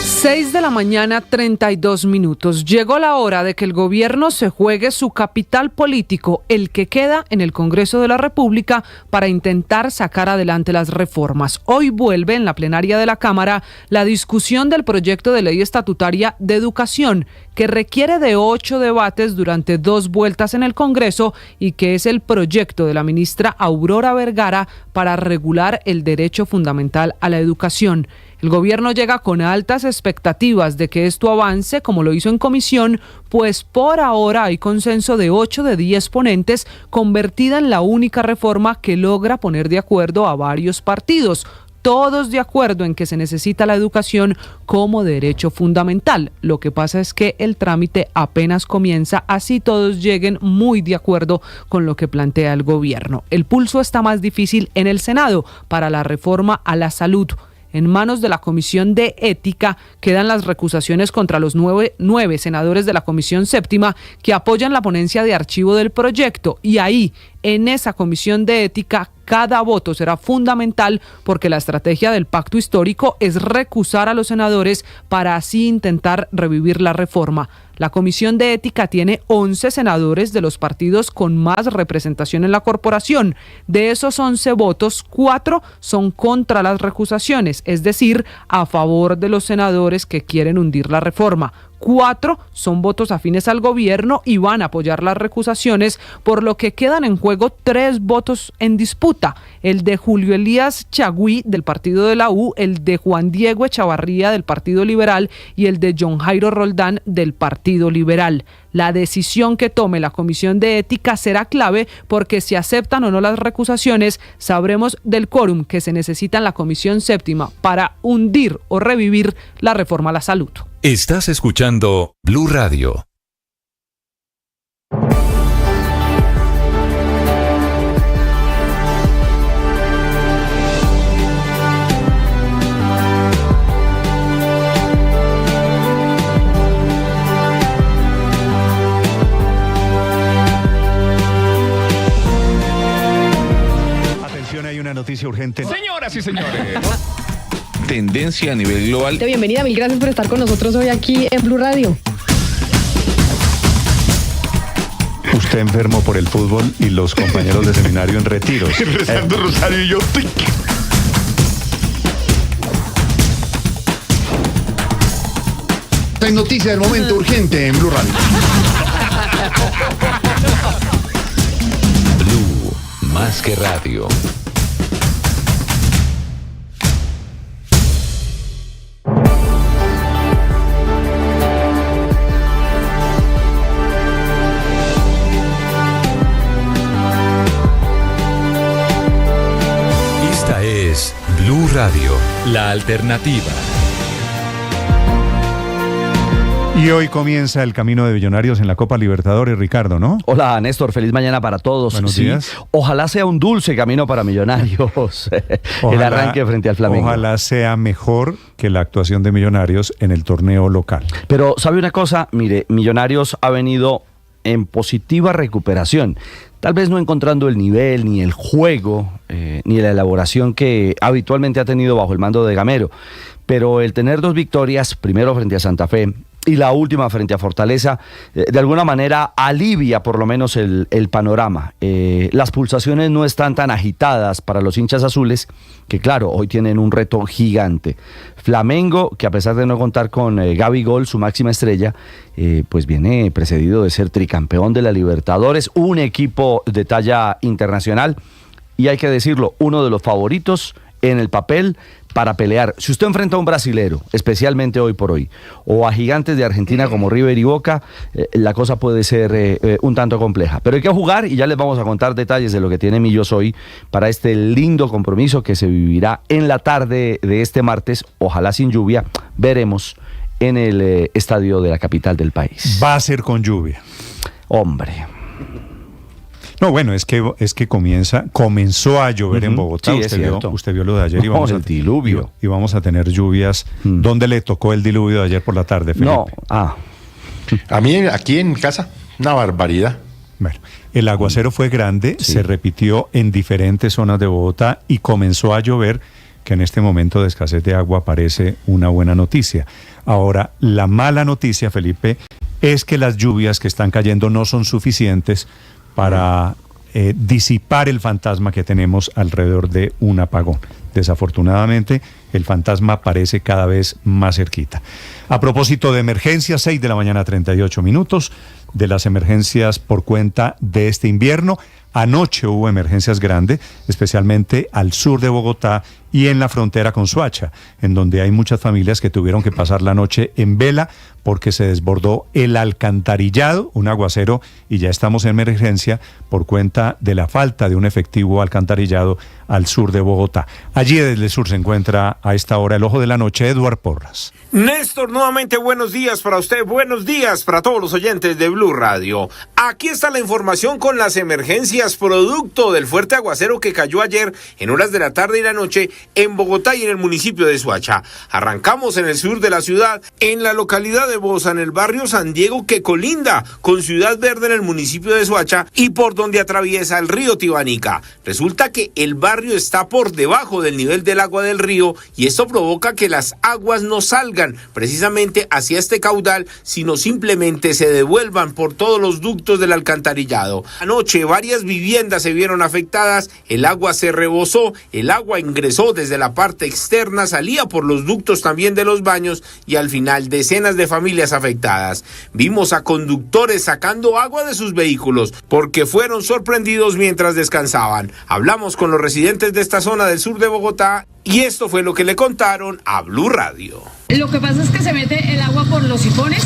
6 de la mañana, 32 minutos. Llegó la hora de que el gobierno se juegue su capital político, el que queda en el Congreso de la República, para intentar sacar adelante las reformas. Hoy vuelve en la plenaria de la Cámara la discusión del proyecto de ley estatutaria de educación, que requiere de 8 debates durante 2 vueltas en el Congreso y que es el proyecto de la ministra Aurora Vergara para regular el derecho fundamental a la educación. El gobierno llega con altas expectativas de que esto avance como lo hizo en comisión, pues por ahora hay consenso de 8 de 10 ponentes, convertida en la única reforma que logra poner de acuerdo a varios partidos. todos de acuerdo en que se necesita la educación como derecho fundamental. Lo que pasa es que el trámite apenas comienza, así todos lleguen muy de acuerdo con lo que plantea el gobierno. El pulso está más difícil en el Senado para la reforma a la salud. En manos de la Comisión de Ética quedan las recusaciones contra los nueve senadores de la Comisión Séptima que apoyan la ponencia de archivo del proyecto, y ahí, en esa Comisión de Ética, cada voto será fundamental porque la estrategia del pacto histórico es recusar a los senadores para así intentar revivir la reforma. La Comisión de Ética tiene 11 senadores de los partidos con más representación en la corporación. De esos 11 votos, 4 son contra las recusaciones, es decir, a favor de los senadores que quieren hundir la reforma. 4 son votos afines al gobierno y van a apoyar las recusaciones, por lo que quedan en juego 3 votos en disputa: el de Julio Elías Chagüí del partido de la U, el de Juan Diego Echavarría del Partido Liberal y el de John Jairo Roldán del Partido Liberal. La decisión que tome la Comisión de Ética será clave porque si aceptan o no las recusaciones, sabremos del quórum que se necesita en la Comisión Séptima para hundir o revivir la reforma a la salud. Estás escuchando Blue Radio. Atención, hay una noticia urgente. Señoras y señores. Tendencia a nivel global. Bienvenida, mil gracias por estar con nosotros hoy aquí en Blue Radio. Usted enfermo por el fútbol y los compañeros de seminario en retiros. Rezando rosario y yo. Esta es noticia del momento urgente en Blue Radio. Blue, más que radio. Esta es Blue Radio, la alternativa. Y hoy comienza el camino de Millonarios en la Copa Libertadores, Ricardo, ¿no? Hola, Néstor, feliz mañana para todos. Buenos días. Ojalá sea un dulce camino para Millonarios el arranque frente al Flamengo. Ojalá sea mejor que la actuación de Millonarios en el torneo local. Pero, ¿sabe una cosa? Mire, Millonarios ha venido en positiva recuperación. Tal vez no encontrando el nivel, ni el juego, ni la elaboración que habitualmente ha tenido bajo el mando de Gamero. Pero el tener 2 victorias, primero frente a Santa Fe y la última frente a Fortaleza, de alguna manera alivia por lo menos el panorama. Las pulsaciones no están tan agitadas para los hinchas azules, que claro, hoy tienen un reto gigante. Flamengo, que a pesar de no contar con Gabigol, su máxima estrella, pues viene precedido de ser tricampeón de la Libertadores, un equipo de talla internacional, y hay que decirlo, uno de los favoritos en el papel para pelear. Si usted enfrenta a un brasilero, especialmente hoy por hoy, o a gigantes de Argentina como River y Boca, la cosa puede ser un tanto compleja. Pero hay que jugar y ya les vamos a contar detalles de lo que tiene Millos hoy para este lindo compromiso que se vivirá en la tarde de este martes, ojalá sin lluvia, veremos en el estadio de la capital del país. Va a ser con lluvia. Hombre. No, bueno, es que comenzó a llover en Bogotá. Sí, usted vio lo de ayer y vamos el diluvio. Y vamos a tener lluvias. ¿Dónde le tocó el diluvio de ayer por la tarde, Felipe? No, A mí aquí en mi casa, una barbaridad. Bueno, el aguacero fue grande, se repitió en diferentes zonas de Bogotá y comenzó a llover, que en este momento de escasez de agua parece una buena noticia. Ahora, la mala noticia, Felipe, es que las lluvias que están cayendo no son suficientes para disipar el fantasma que tenemos alrededor de un apagón. Desafortunadamente, el fantasma parece cada vez más cerquita. A propósito de emergencias, 6 de la mañana, 38 minutos, de las emergencias por cuenta de este invierno. Anoche hubo emergencias grandes, especialmente al sur de Bogotá y en la frontera con Soacha, en donde hay muchas familias que tuvieron que pasar la noche en vela porque se desbordó el alcantarillado, un aguacero, y ya estamos en emergencia por cuenta de la falta de un efectivo alcantarillado al sur de Bogotá. Allí desde el sur se encuentra a esta hora el ojo de la noche, Eduard Porras. Néstor, nuevamente buenos días para usted, buenos días para todos los oyentes de Blue Radio. Aquí está la información con las emergencias producto del fuerte aguacero que cayó ayer en horas de la tarde y la noche en Bogotá y en el municipio de Soacha. Arrancamos en el sur de la ciudad, en la localidad de Bosa, en el barrio San Diego, que colinda con Ciudad Verde en el municipio de Soacha y por donde atraviesa el río Tibanica. Resulta que el barrio está por debajo del nivel del agua del río y esto provoca que las aguas no salgan precisamente hacia este caudal, sino simplemente se devuelvan por todos los ductos del alcantarillado. Anoche varias viviendas se vieron afectadas, el agua se rebosó, el agua ingresó desde la parte externa, salía por los ductos también de los baños y al final decenas de familias afectadas. Vimos a conductores sacando agua de sus vehículos porque fueron sorprendidos mientras descansaban. Hablamos con los residentes de esta zona del sur de Bogotá y esto fue lo que le contaron a Blue Radio. Lo que pasa es que se mete el agua por los sifones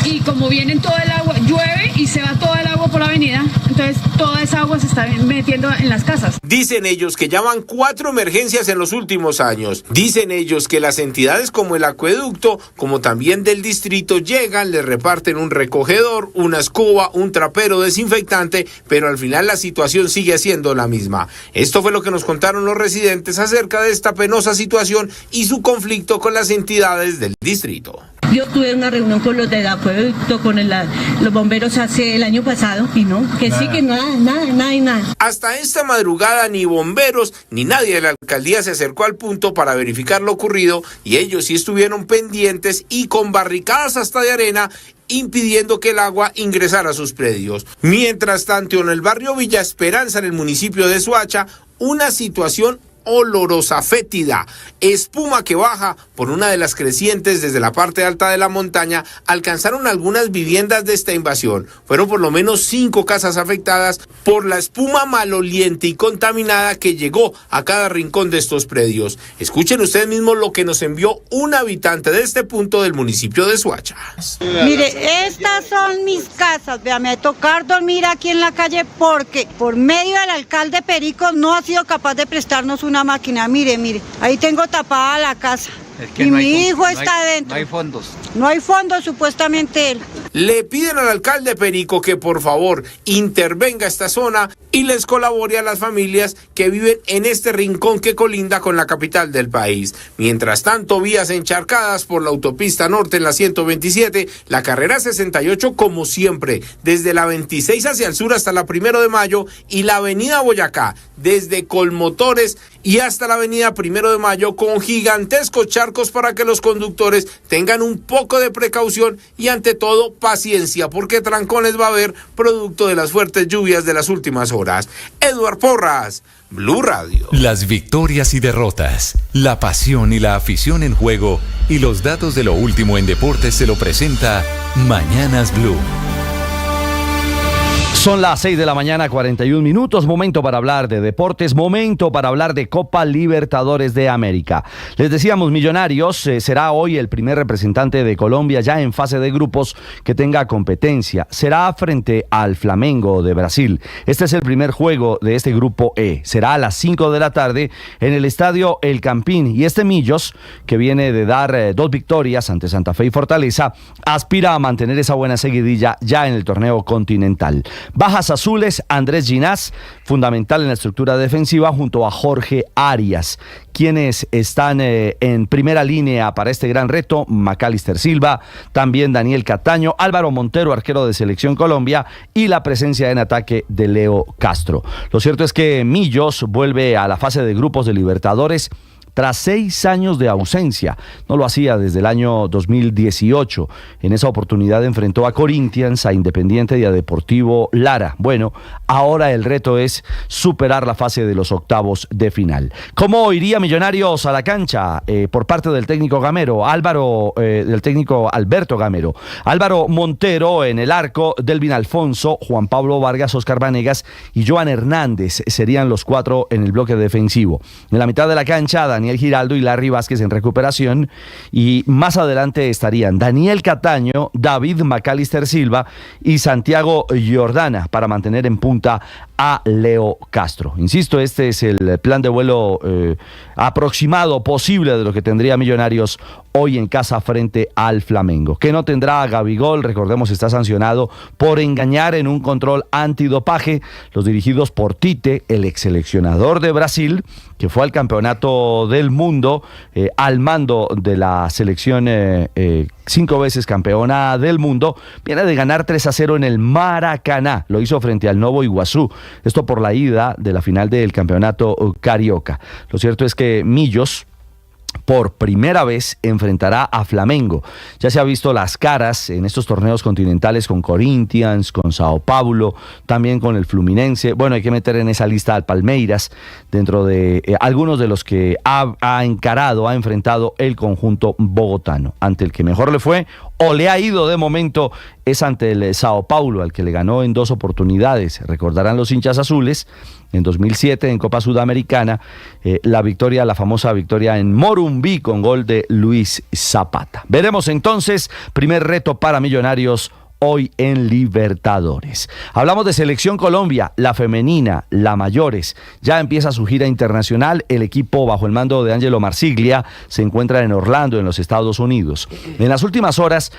y como viene todo el agua, llueve y se va todo el agua por la avenida, entonces toda esa agua se está metiendo en las casas. Dicen ellos que llaman 4 emergencias en los últimos años. Dicen ellos que las entidades como el acueducto, como también del distrito, llegan, le reparten un recogedor, una escoba, un trapero desinfectante, pero al final la situación sigue siendo la misma. Esto fue lo que nos contaron los residentes acerca de esta penosa situación y su conflicto con las entidades del distrito. Yo tuve una reunión con los del acueducto, con los bomberos hace el año pasado y no, que nada. Sí, que nada. Hasta esta madrugada ni bomberos ni nadie de la alcaldía se acercó al punto para verificar lo ocurrido y ellos sí estuvieron pendientes y con barricadas hasta de arena impidiendo que el agua ingresara a sus predios. Mientras tanto, en el barrio Villa Esperanza, en el municipio de Soacha, una situación olorosa, fétida, espuma que baja por una de las crecientes desde la parte alta de la montaña, alcanzaron algunas viviendas de esta invasión. Fueron por lo menos 5 casas afectadas por la espuma maloliente y contaminada que llegó a cada rincón de estos predios. Escuchen ustedes mismos lo que nos envió un habitante de este punto del municipio de Soacha. Mire, estas son mis casas, vea, me va a tocar dormir aquí en la calle porque por medio del alcalde Perico no ha sido capaz de prestarnos una máquina. Mire, ahí tengo tapada la casa. Es que y no mi hijo está adentro. No hay fondos. No hay fondos, supuestamente él. Le piden al alcalde Perico que por favor intervenga esta zona y les colabore a las familias que viven en este rincón que colinda con la capital del país. Mientras tanto, vías encharcadas por la autopista norte en la 127, la carrera 68 como siempre, desde la 26 hacia el sur hasta la 1 de Mayo y la avenida Boyacá, desde Colmotores y hasta la avenida 1 de Mayo con gigantescos charcos para que los conductores tengan un poco de precaución y ante todo paciencia porque trancones va a haber producto de las fuertes lluvias de las últimas horas. Eduard Porras, Blue Radio. Las victorias y derrotas, la pasión y la afición en juego y los datos de lo último en deportes se lo presenta Mañanas Blue. Son las 6 de la mañana, 41 minutos, momento para hablar de deportes, momento para hablar de Copa Libertadores de América. Les decíamos, Millonarios será hoy el primer representante de Colombia ya en fase de grupos que tenga competencia. Será frente al Flamengo de Brasil. Este es el primer juego de este grupo E. Será a las 5 de la tarde en el estadio El Campín. Y este Millos, que viene de dar 2 victorias ante Santa Fe y Fortaleza, aspira a mantener esa buena seguidilla ya en el torneo continental. Bajas azules, Andrés Ginás, fundamental en la estructura defensiva, junto a Jorge Arias. Quienes están en primera línea para este gran reto: Macalister Silva, también Daniel Cataño, Álvaro Montero, arquero de Selección Colombia, y la presencia en ataque de Leo Castro. Lo cierto es que Millos vuelve a la fase de grupos de Libertadores tras 6 años de ausencia. No lo hacía desde el año 2018. En esa oportunidad enfrentó a Corinthians, a Independiente y a Deportivo Lara. Bueno, ahora el reto es superar la fase de los octavos de final. ¿Cómo iría Millonarios a la cancha? Por parte del técnico Gamero, del técnico Alberto Gamero. Álvaro Montero en el arco, Delvin Alfonso, Juan Pablo Vargas, Oscar Vanegas y Joan Hernández serían los 4 en el bloque defensivo. En la mitad de la cancha, Daniel Daniel Giraldo y Larry Vázquez en recuperación, y más adelante estarían Daniel Cataño, David McAllister Silva y Santiago Jordana para mantener en punta a Leo Castro. Insisto, este es el plan de vuelo aproximado posible de lo que tendría Millonarios hoy en casa frente al Flamengo. Que no tendrá a Gabigol, recordemos, está sancionado por engañar en un control antidopaje. Los dirigidos por Tite, el ex seleccionador de Brasil, que fue al campeonato del mundo al mando de la selección 5 veces campeona del mundo, viene de ganar 3-0 en el Maracaná. Lo hizo frente al Novo Iguazú. Esto por la ida de la final del campeonato carioca. Lo cierto es que Millos por primera vez enfrentará a Flamengo. Ya se ha visto las caras en estos torneos continentales con Corinthians, con Sao Paulo, también con el Fluminense. Bueno, hay que meter en esa lista al Palmeiras, dentro de algunos de los que ha enfrentado el conjunto bogotano. Ante el que mejor le fue o le ha ido de momento es ante el Sao Paulo, al que le ganó en 2 oportunidades. Recordarán los hinchas azules, en 2007 en Copa Sudamericana, la famosa victoria en Morumbí con gol de Luis Zapata. Veremos entonces, primer reto para Millonarios hoy en Libertadores. Hablamos de Selección Colombia, la femenina, la mayores. Ya empieza su gira internacional. El equipo bajo el mando de Ángelo Marsiglia se encuentra en Orlando, en los Estados Unidos. En las últimas horas,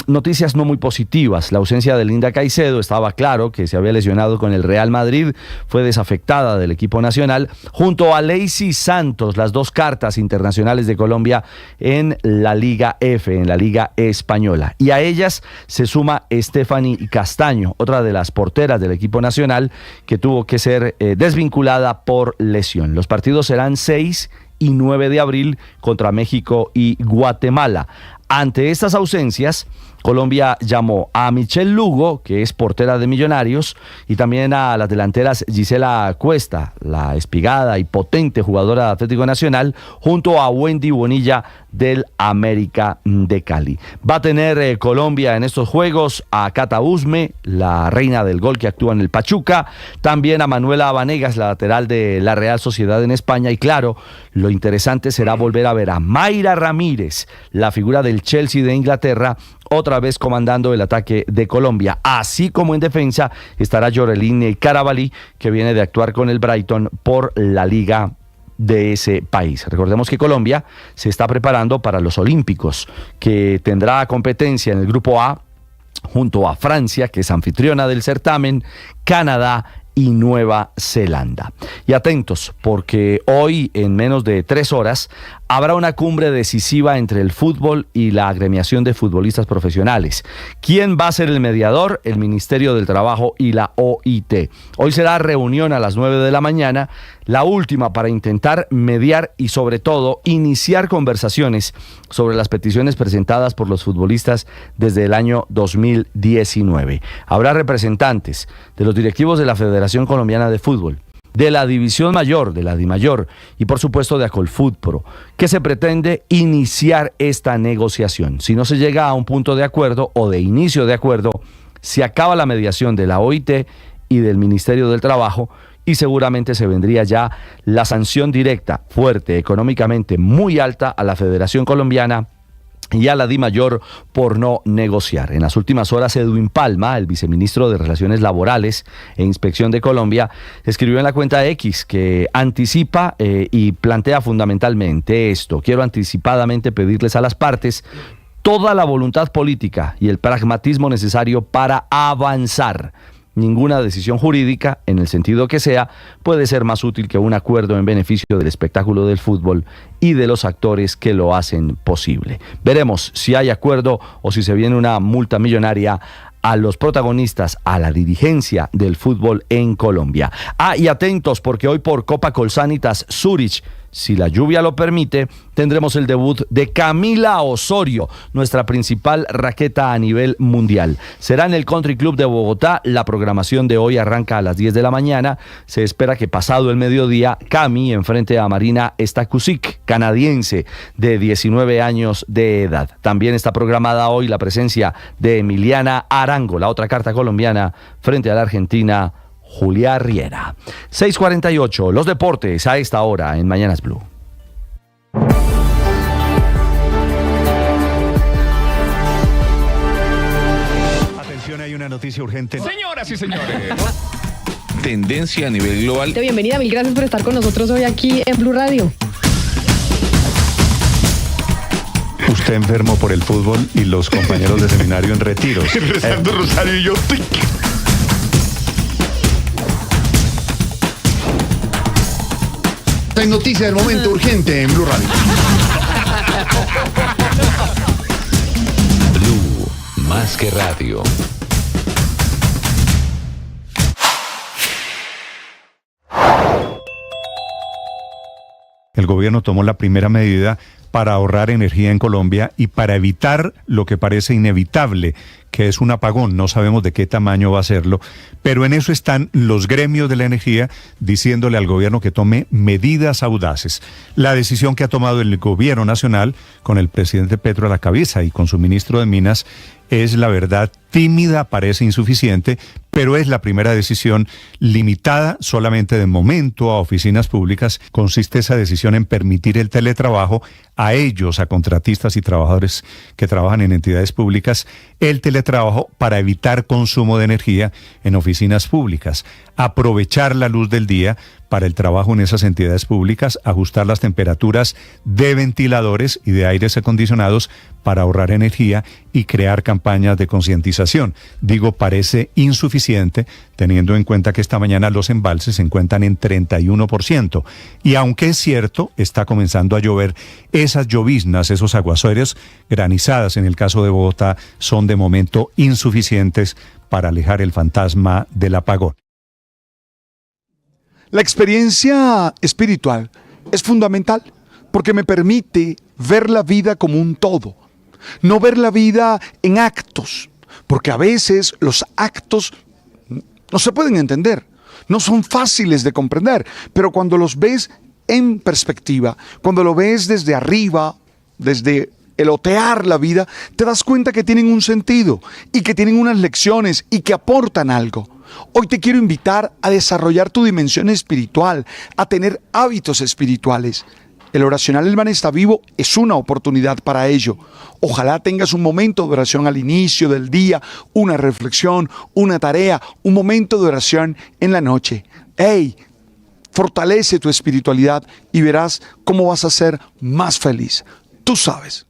noticias no muy positivas. La ausencia de Linda Caicedo, estaba claro que se había lesionado con el Real Madrid, fue desafectada del equipo nacional, junto a Lacey Santos, las 2 cartas internacionales de Colombia en la Liga F, en la Liga Española. Y a ellas se suma Stephanie Castaño, otra de las porteras del equipo nacional, que tuvo que ser desvinculada por lesión. Los partidos serán 6 y 9 de abril contra México y Guatemala. Ante estas ausencias, Colombia llamó a Michelle Lugo, que es portera de Millonarios, y también a las delanteras Gisela Cuesta, la espigada y potente jugadora de Atlético Nacional, junto a Wendy Bonilla del América de Cali. Va a tener Colombia en estos juegos a Cata Usme, la reina del gol que actúa en el Pachuca, también a Manuela Vanegas, la lateral de la Real Sociedad en España, y claro, lo interesante será volver a ver a Mayra Ramírez, la figura del Chelsea de Inglaterra, otra vez comandando el ataque de Colombia. Así como en defensa estará Yoreline Carabalí, que viene de actuar con el Brighton por la liga de ese país. Recordemos que Colombia se está preparando para los Olímpicos, que tendrá competencia en el grupo A junto a Francia, que es anfitriona del certamen, Canadá y Nueva Zelanda. Y atentos, porque hoy, en menos de 3 horas, habrá una cumbre decisiva entre el fútbol y la agremiación de futbolistas profesionales. ¿Quién va a ser el mediador? El Ministerio del Trabajo y la OIT. Hoy será reunión a las 9 de la mañana, la última para intentar mediar y sobre todo iniciar conversaciones sobre las peticiones presentadas por los futbolistas desde el año 2019. Habrá representantes de los directivos de la Federación Colombiana de Fútbol, de la División Mayor, de la DIMAYOR y por supuesto de Acolfutpro, que se pretende iniciar esta negociación. Si no se llega a un punto de acuerdo o de inicio de acuerdo, se acaba la mediación de la OIT y del Ministerio del Trabajo y seguramente se vendría ya la sanción directa, fuerte, económicamente muy alta a la Federación Colombiana y a la DIMAYOR por no negociar. En las últimas horas, Edwin Palma, el viceministro de Relaciones Laborales e Inspección de Colombia, escribió en la cuenta X que anticipa y plantea fundamentalmente esto: quiero anticipadamente pedirles a las partes toda la voluntad política y el pragmatismo necesario para avanzar. Ninguna decisión jurídica, en el sentido que sea, puede ser más útil que un acuerdo en beneficio del espectáculo del fútbol y de los actores que lo hacen posible. Veremos si hay acuerdo o si se viene una multa millonaria a los protagonistas, a la dirigencia del fútbol en Colombia. Y atentos, porque hoy por Copa Colsanitas Zurich, si la lluvia lo permite, tendremos el debut de Camila Osorio, nuestra principal raqueta a nivel mundial. Será en el Country Club de Bogotá. La programación de hoy arranca a las 10 de la mañana. Se espera que pasado el mediodía, Cami enfrente a Marina Stakusik, canadiense de 19 años de edad. También está programada hoy la presencia de Emiliana Arango, la otra carta colombiana, frente a la argentina Julia Riera. 6:48, los deportes a esta hora en Mañanas Blue. Atención, hay una noticia urgente. Señoras y señores. Tendencia a nivel global. Bienvenida, mil gracias por estar con nosotros hoy aquí en Blue Radio. Usted enfermo por el fútbol y los compañeros de seminario en retiros. Rezando Rosario y yo. Hay noticia del momento urgente en Blue Radio. Blue, más que radio. El gobierno tomó la primera medida para ahorrar energía en Colombia y para evitar lo que parece inevitable, que es un apagón. No sabemos de qué tamaño va a serlo, pero en eso están los gremios de la energía diciéndole al gobierno que tome medidas audaces. La decisión que ha tomado el gobierno nacional, con el presidente Petro a la cabeza y con su ministro de Minas, es, la verdad, tímida, parece insuficiente, pero es la primera decisión limitada solamente de momento a oficinas públicas. Consiste esa decisión en permitir el teletrabajo a ellos, a contratistas y trabajadores que trabajan en entidades públicas, el teletrabajo para evitar consumo de energía en oficinas públicas, aprovechar la luz del día para el trabajo en esas entidades públicas, ajustar las temperaturas de ventiladores y de aires acondicionados para ahorrar energía y crear campañas de concientización. Digo, parece insuficiente teniendo en cuenta que esta mañana los embalses se encuentran en 31%. Y aunque es cierto, está comenzando a llover, esas lloviznas, esos aguaceros, granizadas en el caso de Bogotá, son de momento insuficientes para alejar el fantasma del apagón. La experiencia espiritual es fundamental porque me permite ver la vida como un todo, no ver la vida en actos, porque a veces los actos no se pueden entender, no son fáciles de comprender, pero cuando los ves en perspectiva, cuando lo ves desde arriba, desde el otear la vida, te das cuenta que tienen un sentido y que tienen unas lecciones y que aportan algo. Hoy te quiero invitar a desarrollar tu dimensión espiritual, a tener hábitos espirituales. El oracional El Man está vivo es una oportunidad para ello. Ojalá tengas un momento de oración al inicio del día, una reflexión, una tarea, un momento de oración en la noche. ¡Hey! Fortalece tu espiritualidad y verás cómo vas a ser más feliz. Tú sabes.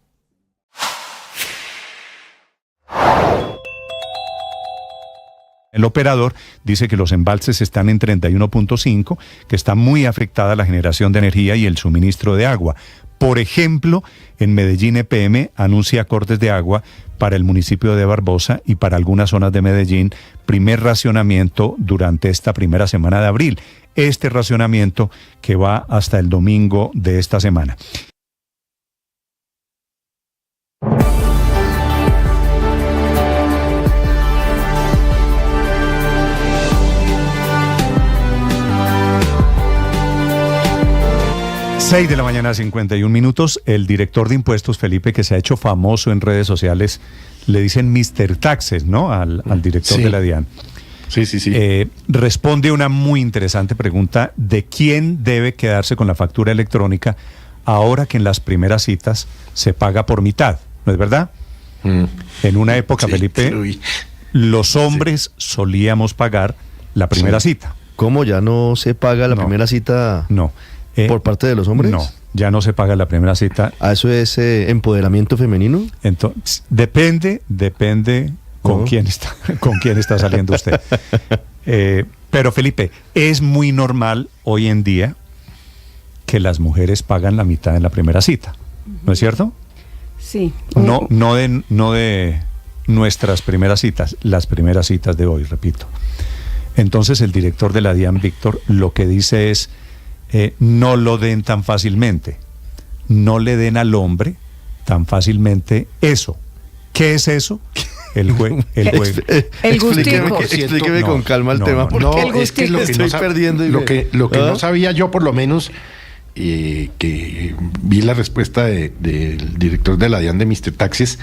El operador dice que los embalses están en 31.5, que está muy afectada la generación de energía y el suministro de agua. Por ejemplo, en Medellín EPM anuncia cortes de agua para el municipio de Barbosa y para algunas zonas de Medellín, primer racionamiento durante esta primera semana de abril. Este racionamiento que va hasta el domingo de esta semana. Seis de la mañana, 51 minutos. El director de impuestos, Felipe, que se ha hecho famoso en redes sociales, le dicen Mr. Taxes, ¿no? Al director de la DIAN. Sí. Responde una muy interesante pregunta de quién debe quedarse con la factura electrónica ahora que en las primeras citas se paga por mitad, ¿no es verdad? En una época, Felipe, los hombres solíamos pagar la primera cita. ¿Cómo? ¿Ya no se paga la primera cita? No. ¿Por parte de los hombres? No, ya no se paga la primera cita. ¿A eso es empoderamiento femenino? Entonces, depende con quién está saliendo usted. Pero Felipe, es muy normal hoy en día que las mujeres pagan la mitad en la primera cita, ¿no es cierto? Sí. No de nuestras primeras citas, las primeras citas de hoy, repito. Entonces el director de la DIAN, Víctor, lo que dice es no lo den tan fácilmente, no le den al hombre tan fácilmente eso. ¿Qué es eso? El juego. El gustico. Explíqueme con calma el tema. Porque es que lo que estoy perdiendo. Lo que no sabía yo, por lo menos, que vi la respuesta del director de la DIAN de Mr. Taxes,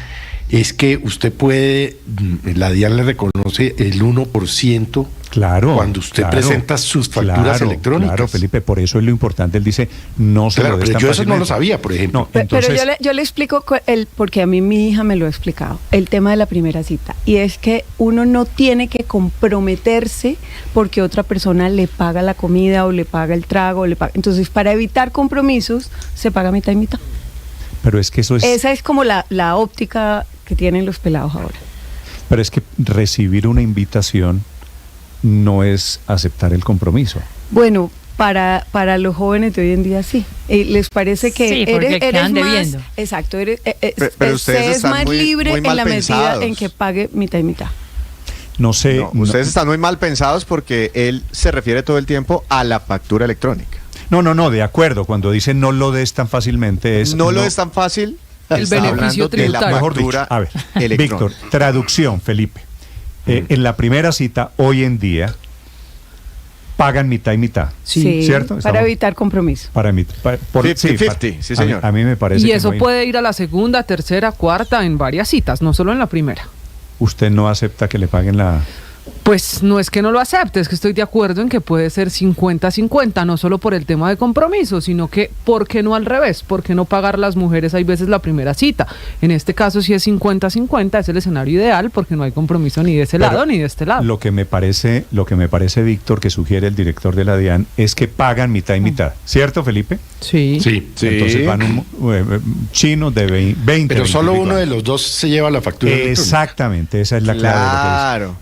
es que usted puede, la DIAN le reconoce el 1% Claro. Cuando usted presenta sus facturas electrónicas. Claro, Felipe, por eso es lo importante. Él dice, no se lo des tan yo eso fácilmente. no lo sabía, por ejemplo. No, entonces, pero yo le explico, porque a mí mi hija me lo ha explicado, el tema de la primera cita. Y es que uno no tiene que comprometerse porque otra persona le paga la comida o le paga el trago. Entonces, para evitar compromisos, se paga mitad y mitad. Pero es que eso es... Esa es como la óptica que tienen los pelados ahora. Pero es que recibir una invitación no es aceptar el compromiso. Bueno, para los jóvenes de hoy en día sí. ¿Les parece que sí, porque eres más debiendo. Exacto, pero ustedes es más están libre muy en mal la pensados. medida en que pague mitad y mitad? No sé. Ustedes están muy mal pensados porque él se refiere todo el tiempo a la factura electrónica. No, de acuerdo. Cuando dice no lo des tan fácilmente es... No lo es tan fácil. El beneficio tributario. Mejor dicho, a ver, Víctor, traducción, Felipe. En la primera cita, hoy en día, pagan mitad y mitad. Sí, ¿cierto? Para evitar compromiso. Para 50-50, sí, señor. A mí me parece y que eso no puede ir a la segunda, tercera, cuarta, en varias citas, no solo en la primera. ¿Usted no acepta que le paguen la...? Pues no es que no lo acepte, es que estoy de acuerdo en que puede ser 50-50, no solo por el tema de compromiso, sino que, ¿por qué no al revés? ¿Por qué no pagar las mujeres hay veces la primera cita? En este caso, si es 50-50, es el escenario ideal, porque no hay compromiso ni de ese lado ni de este lado. Lo que me parece, Víctor, que sugiere el director de la DIAN, es que pagan mitad y mitad. ¿Cierto, Felipe? Sí. Entonces van chinos de 20. Pero solo 24. uno de los dos se lleva la factura electrónica. Exactamente, esa es la clave. Claro.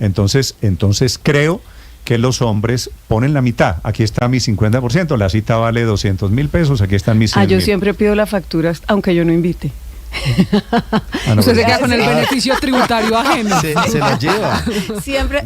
Entonces creo que los hombres ponen la mitad. Aquí está mi 50%, la cita vale 200.000 pesos, aquí están mis 100.000. Yo siempre pido la factura, aunque yo no invite. Usted se queda con el beneficio tributario ajeno. Se la lleva. Siempre,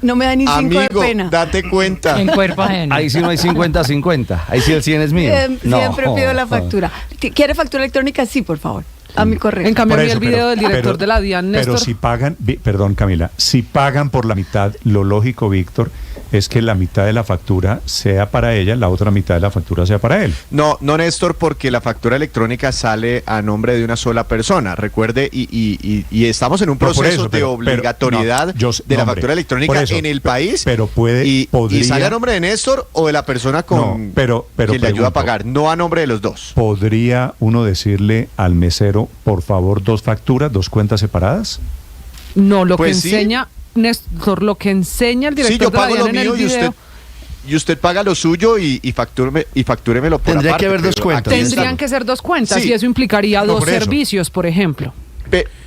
no me da ni 5 de pena. Date cuenta. En cuerpo ajeno. Ahí sí no hay 50-50. Ahí sí el 100 es mío. Siempre pido la factura. ¿Quiere factura electrónica? Sí, por favor. A mi correo. En cambio, el video del director de la DIAN, Néstor. Pero si pagan, perdón Camila, si pagan por la mitad, lo lógico, Víctor, es que la mitad de la factura sea para ella, la otra mitad de la factura sea para él. No, Néstor, porque la factura electrónica sale a nombre de una sola persona. Recuerde, y estamos en un proceso de obligatoriedad de la factura electrónica en el país. Pero ¿Y podría, sale a nombre de Néstor o de la persona con que le ayuda a pagar? No a nombre de los dos. ¿Podría uno decirle al mesero, por favor, 2 facturas, 2 cuentas separadas? No, lo Pues que enseña, Néstor, lo que enseña el director de la DIAN en el video... Y usted paga lo suyo y factúremelo por Tendría aparte. que haber 2 cuentas. Tendrían que ser 2 cuentas Sí. y eso implicaría No, 2 por eso. servicios, por ejemplo.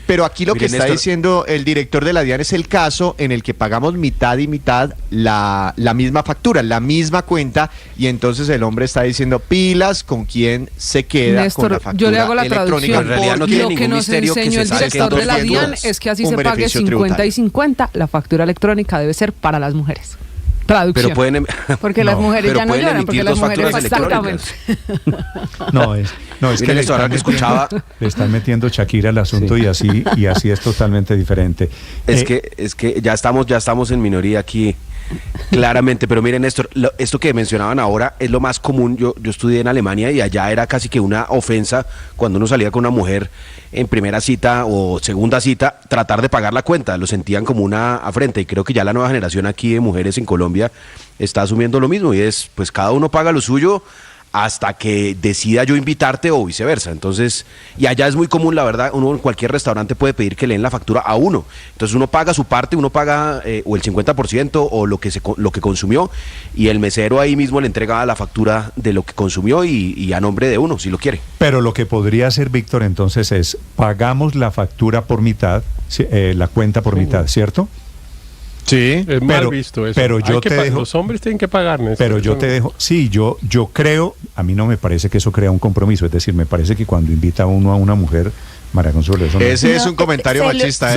Pero aquí lo Mire, que está Néstor, diciendo el director de la DIAN es el caso en el que pagamos mitad y mitad la misma factura, la misma cuenta, y entonces el hombre está diciendo pilas con quién se queda Néstor, con la factura yo le hago la electrónica. traducción. En realidad no tiene Lo que ningún nos misterio que enseñó el se está director de la ofreciendo DIAN es que así un se pague beneficio 50 y tributario. 50, la factura electrónica debe ser para las mujeres. Traducción. Pero pueden Porque las mujeres ya no lloran, porque las mujeres exactamente. No, es que le están, le están metiendo Shakira al asunto y así es totalmente diferente. Es que ya estamos en minoría aquí, claramente. Pero miren, Néstor, esto que mencionaban ahora es lo más común. Yo estudié en Alemania y allá era casi que una ofensa cuando uno salía con una mujer en primera cita o segunda cita, tratar de pagar la cuenta. Lo sentían como una afrenta, y creo que ya la nueva generación aquí de mujeres en Colombia está asumiendo lo mismo, y es, pues cada uno paga lo suyo hasta que decida yo invitarte o viceversa. Entonces, y allá es muy común, la verdad, uno en cualquier restaurante puede pedir que le den la factura a uno. Entonces uno paga su parte, uno paga o el 50% o lo que consumió, y el mesero ahí mismo le entrega la factura de lo que consumió y a nombre de uno, si lo quiere. Pero lo que podría hacer, Víctor, entonces es, pagamos la factura por mitad, la cuenta por mitad, ¿cierto? Sí, es mal visto eso. Pero yo te dejo, los hombres tienen que pagar, Néstor. Pero yo te dejo, sí, yo creo, a mí no me parece que eso crea un compromiso, es decir, me parece que cuando invita uno a una mujer, María Consuelo, eso ese es un comentario machista.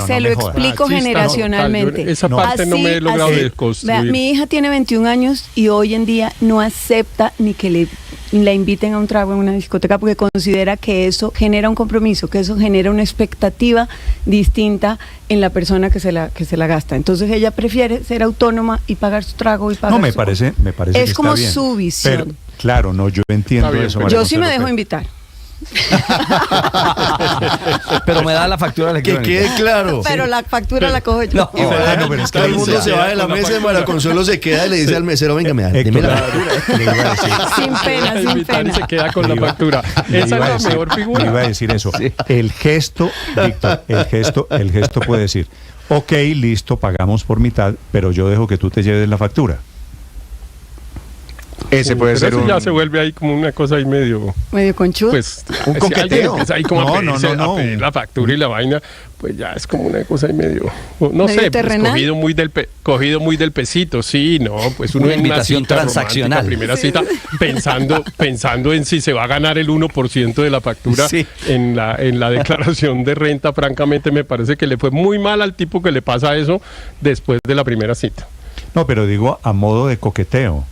Se lo explico generacionalmente. Esa parte no me he logrado desconstruir. Vea, mi hija tiene 21 años y hoy en día no acepta ni que la inviten a un trago en una discoteca, porque considera que eso genera un compromiso, que eso genera una expectativa distinta en la persona que se la gasta. Entonces ella prefiere ser autónoma y pagar su trago y pagar me parece es que como está bien. su visión. Pero, claro, no, yo entiendo eso, María Yo sí me Consuelo, dejo invitar. Pero me da la factura electrónica. Que quede claro. Pero la factura la cojo yo. No, pero es que todo el mundo se va de la mesa y María Consuelo se queda y le dice al mesero, venga, dime la factura. Sin pena, sin pena. Se queda con la factura. Esa es la mejor figura. Le iba a decir eso. El gesto, Víctor, el gesto puede decir, ok, listo, pagamos por mitad, pero yo dejo que tú te lleves la factura. Ese puede ser eso ya se vuelve ahí como una cosa ahí medio conchudo. Pues un coqueteo. Ahí como a pedir la factura y la vaina, pues ya es como una cosa ahí medio, no sé, pues cogido muy del pesito, sí, no, pues uno una en invitación una cita transaccional. Primera cita, pensando en si se va a ganar el 1% de la factura en la declaración de renta. Francamente me parece que le fue muy mal al tipo que le pasa eso después de la primera cita. No, pero digo a modo de coqueteo.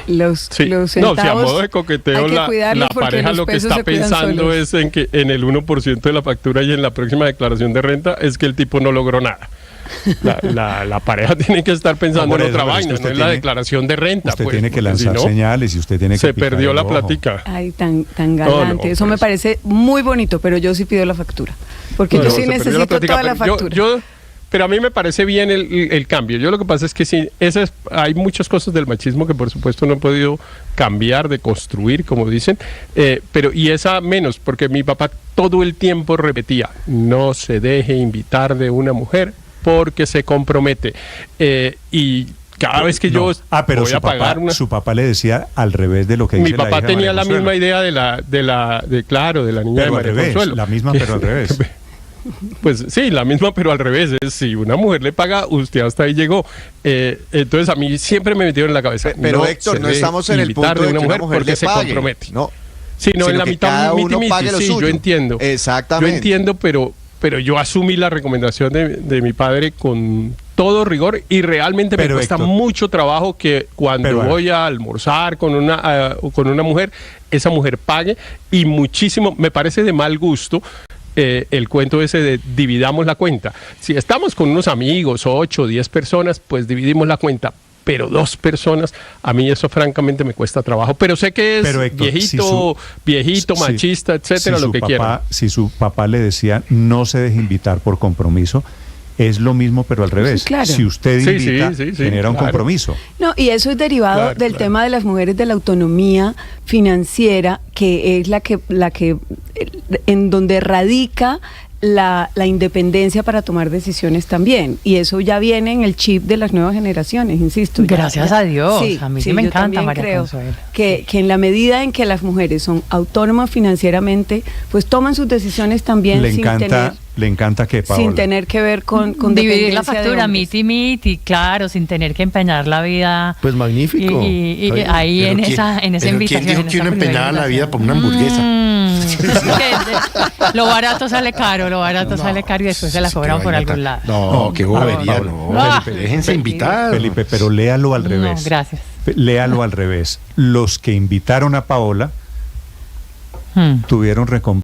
Los si a modo de coqueteo la pareja lo que está pensando es en que en el 1% de la factura y en la próxima declaración de renta es que el tipo no logró nada. La pareja tiene que estar pensando en otra vaina, no en la declaración de renta. Usted tiene que lanzar señales y usted tiene que se perdió la plática. Ay, tan galante. Eso me parece muy bonito, pero yo sí pido la factura. Porque yo sí necesito toda la factura. Pero a mí me parece bien el cambio. Yo lo que pasa es que sí, hay muchas cosas del machismo que por supuesto no he podido cambiar, de construir, como dicen, y esa menos, porque mi papá todo el tiempo repetía, no se deje invitar de una mujer porque se compromete. Y cada vez que yo voy a pagar su papá le decía al revés de lo que dice mi papá tenía la misma idea de la niña de María Consuelo. La misma, pero al revés. Pues sí, la misma, pero al revés. Si una mujer le paga, usted hasta ahí llegó. Entonces a mí siempre me metieron en la cabeza. Pero Héctor, no estamos en el punto de que una mujer porque se compromete. No, sino en la mitad, sí, yo entiendo. Exactamente. Yo entiendo, pero yo asumí la recomendación de mi padre con todo rigor y realmente me cuesta mucho trabajo que cuando voy a almorzar con una mujer, esa mujer pague, y muchísimo, me parece de mal gusto el cuento ese de dividamos la cuenta. Si estamos con unos amigos, 8 o 10 personas, pues dividimos la cuenta. Pero 2 personas, a mí eso francamente me cuesta trabajo. Pero sé que es Héctor, viejito, machista, etcétera, lo que quiera. Si su papá le decía no se deje invitar por compromiso, es lo mismo, pero al revés. Sí, claro. Si usted invita, genera un compromiso. No, y eso es derivado del tema de las mujeres, de la autonomía financiera, que es la que en donde radica la independencia para tomar decisiones también. Y eso ya viene en el chip de las nuevas generaciones, insisto. Gracias a Dios. A mí sí me encanta, María Consuelo. Que en la medida en que las mujeres son autónomas financieramente, pues toman sus decisiones también Le encanta que Paola, sin tener que ver con dividir la factura miti, claro, sin tener que empeñar la vida. Pues magnífico. Y ahí en esa invitación. ¿Quién dijo que uno empeñaba la vida por una hamburguesa? Lo barato sale caro, y después se la cobran por algún lado. No, qué bobería, Felipe, déjense invitar. Felipe, pero léalo al revés. No, gracias. Léalo al revés. Los que invitaron a Paola tuvieron recompensa